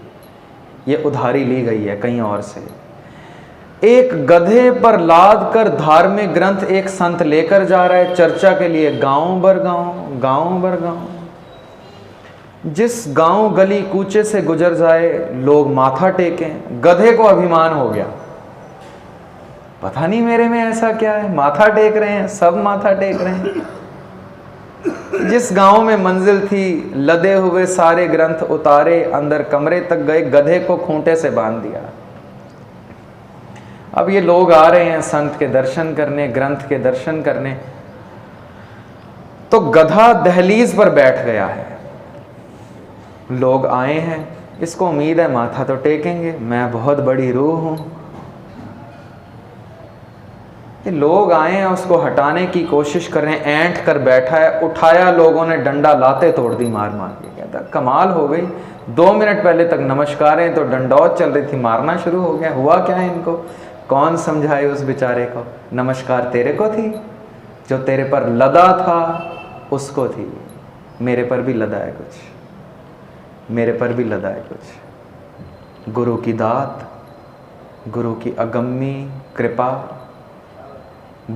ये उधारी ली गई है कहीं और से। एक गधे पर लाद कर धार्मिक ग्रंथ एक संत लेकर जा रहा है चर्चा के लिए, गांव बर गांव, गांव बर गांव। जिस गांव गली कूचे से गुजर जाए लोग माथा टेकें, गधे को अभिमान हो गया, पता नहीं मेरे में ऐसा क्या है, माथा टेक रहे हैं, सब माथा टेक रहे हैं। जिस गांव में मंजिल थी, लदे हुए सारे ग्रंथ उतारे, अंदर कमरे तक गए, गधे को खूंटे से बांध दिया। अब ये लोग आ रहे हैं संत के दर्शन करने, ग्रंथ के दर्शन करने, तो गधा दहलीज पर बैठ गया है। लोग आए हैं, इसको उम्मीद है माथा तो टेकेंगे, मैं बहुत बड़ी रूह हूं। ये लोग आए हैं, उसको हटाने की कोशिश कर रहे हैं, ऐंठ कर बैठा है। उठाया लोगों ने, डंडा लाते तोड़ दी मार मार के। कहता कमाल हो गई, 2 मिनट पहले तक नमस्कारें तो डंडौत चल रही थी, मारना शुरू हो गया, हुआ क्या है इनको। कौन समझाए उस बेचारे को? नमस्कार तेरे को थी, जो तेरे पर लदा था उसको थी। मेरे पर भी लदा है कुछ, मेरे पर भी लदा है कुछ। गुरु की दात, गुरु की अगम्य कृपा,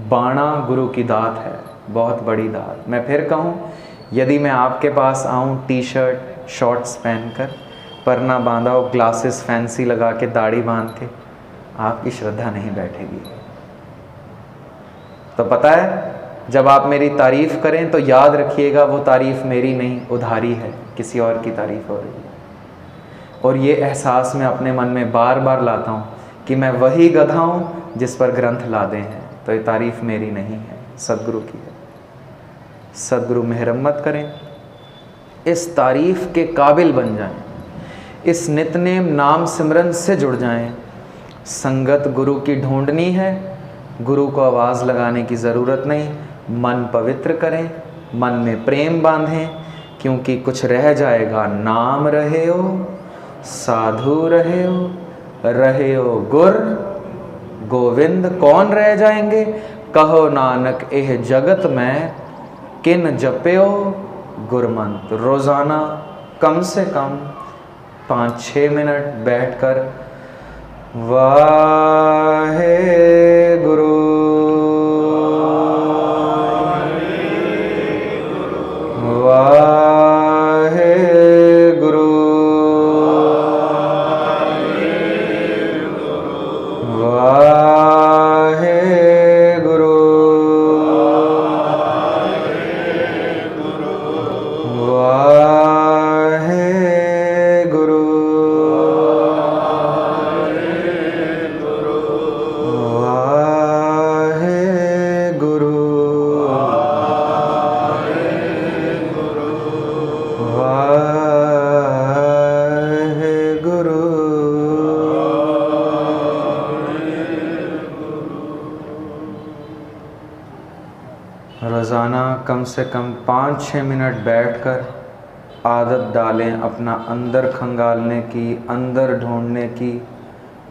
बाणा गुरु की दात है, बहुत बड़ी दात। मैं फिर कहूँ, यदि मैं आपके पास आऊँ टी शर्ट शॉर्ट्स पहनकर, परना बांधा हो, ग्लासेस फैंसी लगा के, दाढ़ी बांध के, आपकी श्रद्धा नहीं बैठेगी। तो पता है, जब आप मेरी तारीफ़ करें तो याद रखिएगा वो तारीफ़ मेरी नहीं, उधारी है, किसी और की तारीफ़ हो रही है। और ये एहसास मैं अपने मन में बार बार लाता हूँ कि मैं वही गधा हूँ जिस पर ग्रंथ लादे हैं। तो ये तारीफ़ मेरी नहीं है, सद्गुरु की है। सद्गुरु मेहरम्मत करें, इस तारीफ़ के काबिल बन जाएं, इस नित्यनेम नाम सिमरन से जुड़ जाएं। संगत गुरु की ढूंढनी है, गुरु को आवाज़ लगाने की ज़रूरत नहीं। मन पवित्र करें, मन में प्रेम बांधें, क्योंकि कुछ रह जाएगा। नाम रहे हो, साधु रहे हो गुर गोविंद, कौन रह जाएंगे? कहो नानक एह जगत में किन जप्यो गुरमंत्र। रोज़ाना कम से कम 5-6 मिनट बैठकर वाहे गुरु वाहे गुरु वाहे गुरु वाहे गुरु रोज़ाना कम से कम 5-6 मिनट बैठकर आदत डालें अपना अंदर खंगालने की, अंदर ढूंढने की।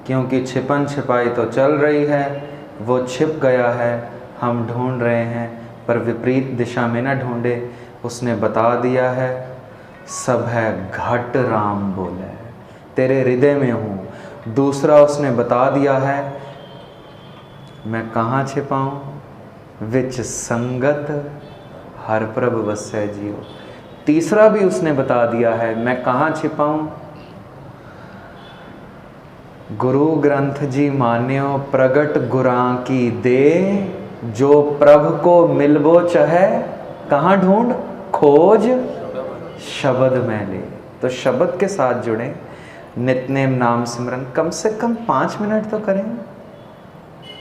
क्योंकि छिपन छिपाई तो चल रही है, वो छिप गया है, हम ढूंढ रहे हैं, पर विपरीत दिशा में न ढूंढे। उसने बता दिया है, सब है घट राम बोले, तेरे हृदय में हूँ। दूसरा उसने बता दिया है, मैं कहाँ छिपाऊँ? विच संगत हर प्रभ वसै जियो। तीसरा भी उसने बता दिया है, मैं कहाँ छिपाऊँ? गुरु ग्रंथ जी मान्यो प्रगट गुरां की दे, जो प्रभु को मिलबो चाहे कहाँ ढूंढ? खोज शब्द में ले। तो शब्द के साथ जुड़े, नित्यनेम नाम सिमरन कम से कम 5 मिनट तो करें।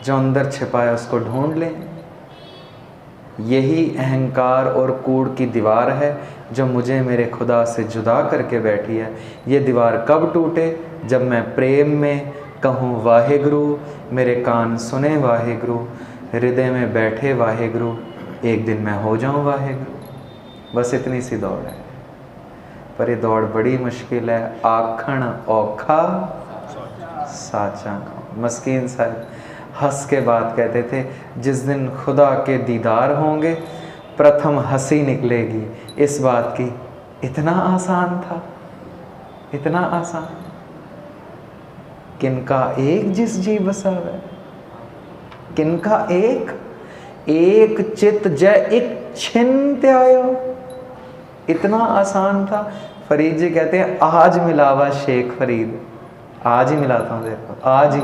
जो अंदर छिपा है उसको ढूंढ लें। यही अहंकार और कूड़ की दीवार है जो मुझे मेरे खुदा से जुदा करके बैठी है। ये दीवार कब टूटे? जब मैं प्रेम में कहूँ वाहेगुरु, मेरे कान सुने वाहेगुरु, हृदय में बैठे वाहेगुरु, एक दिन मैं हो जाऊँ वाहेगुरु। बस इतनी सी दौड़ है, पर ये दौड़ बड़ी मुश्किल है। आखण औखा साचा खाओ। मस्कीन साहब हंस के बात कहते थे, जिस दिन खुदा के दीदार होंगे प्रथम हंसी निकलेगी इस बात की। इतना आसान था, इतना आसान। किनका एक जिस जी बसावे, किनका एक एक चित जय एक छिन त्यायो। इतना आसान था। फरीद जी कहते हैं, आज मिलावा शेख फरीद, आज ही मिलाता हूँ देखो, आज ही।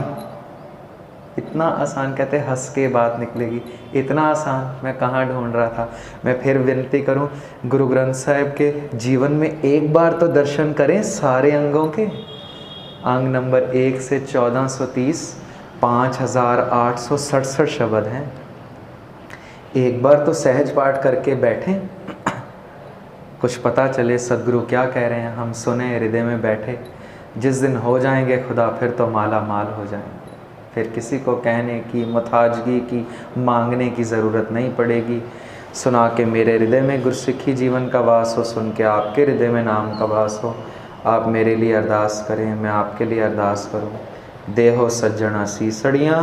इतना आसान, कहते हंस के बात निकलेगी। इतना आसान मैं कहाँ ढूंढ रहा था। मैं फिर विनती करूँ, गुरु ग्रंथ साहिब के जीवन में एक बार तो दर्शन करें सारे अंगों के। अंग नंबर 1 से 1430 5867 शब्द हैं। एक बार तो सहज पाठ करके बैठें, कुछ पता चले सदगुरु क्या कह रहे हैं, हम सुने, हृदय में बैठे। जिस दिन हो जाएंगे खुदा, फिर तो माला माल हो जाएंगे। फिर किसी को कहने की, मुताजगी की, मांगने की ज़रूरत नहीं पड़ेगी। सुना के मेरे हृदय में गुरसिक्खी जीवन का वास हो, सुन के आपके हृदय में नाम का वास हो। आप मेरे लिए अरदास करें, मैं आपके लिए अरदास करूं। देहो सज्जना सीसड़ियाँ,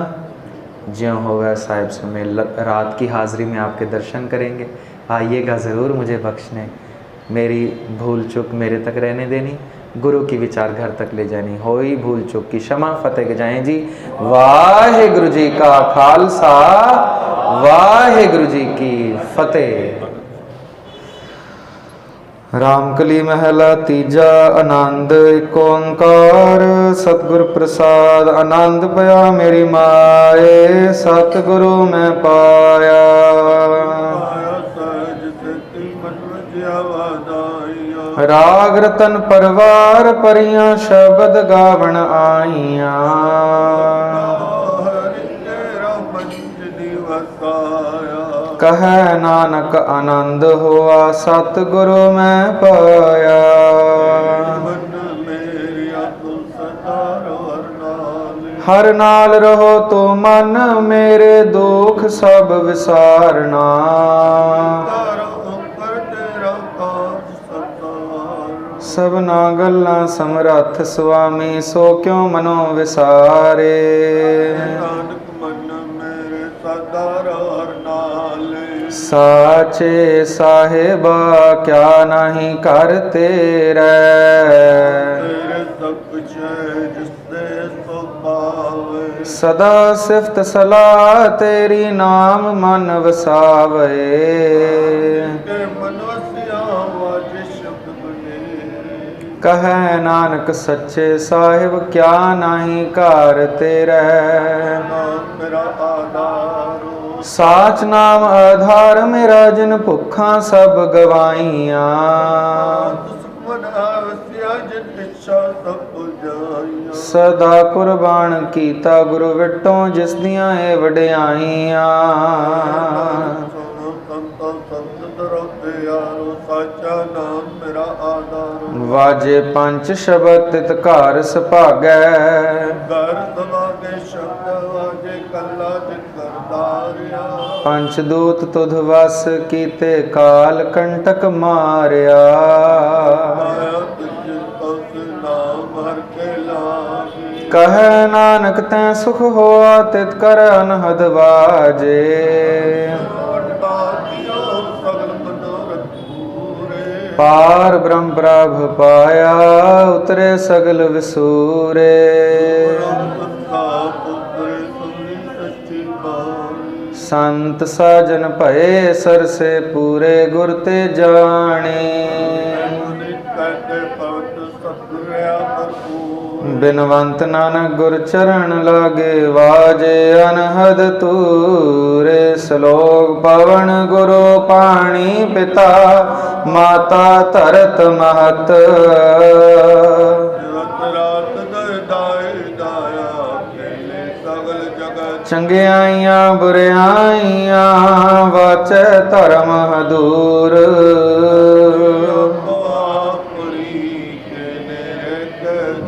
ज्यों होवे साहिब सुमेल। रात की हाज़िरी में आपके दर्शन करेंगे, आइएगा ज़रूर, मुझे बख्शने, मेरी भूल चूक मेरे तक रहने देनी, गुरु की विचार घर तक ले जानी, होई भूल चूक की क्षमा, फतेह के जाएं जी। वाहे गुरु जी का खालसा, वाहे गुरु जी की फतेह। रामकली महला तीजा। आनंद एक ओंकार सतगुर प्रसाद, आनंद पया मेरी माए, सतगुरु मैं पाया। राग रतन परवार परियां, शब्द गावण आईयां। कहे नानक आनंद हुआ, सतगुरु मैं पाया। हर नाल रहो तो मन, मेरे दुख सब विसारना। सबना गल्लां समरथ स्वामी, सो क्यों मनो विसारे। साचे साहेबा क्या नहीं कर तेरे, सदा सिफ्त सलाह तेरी, नाम मन वसावे। कहे नानक सच्चे साहिब, क्या नहीं कार तेरे। साच नाम आधार मेरा, जिन भुखा सब गवाइयां। सदा कुर्बान कीता गुरु विटों, जिस दियां ए वडियाइयां। वाजे पंच शब्द तित घर सुभागै, पंचदूत तुध वस कीते, काल कंटक मारिया। कहे नानक तैं सुख होआ, तित कर अनहद वाजे। पार ब्रह्म प्रभ पाया, उतरे सगल विसूरे। संत साजन भये सरसे, पूरे गुर ते जाने। बिनवंत नानक गुर चरण लागे, वाजे अनहद तूरे। श्लोक पवन गुरु पाणी पिता, माता तरत महत। चंगियाइयां बुरियाइयां, वाचे धर्म हदूर।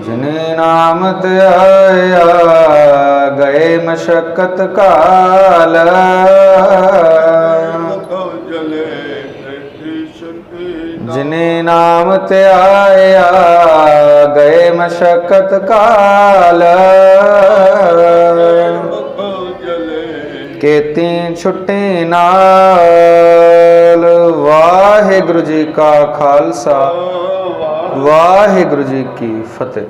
जिने नाम त्याया, गए मशक्कत काल। जिने नाम त्याया, गए मशक्कत काल। केती छुट्टी नाल। वाहिगुरु जी का खालसा, वाहिगुरु जी की फतेह।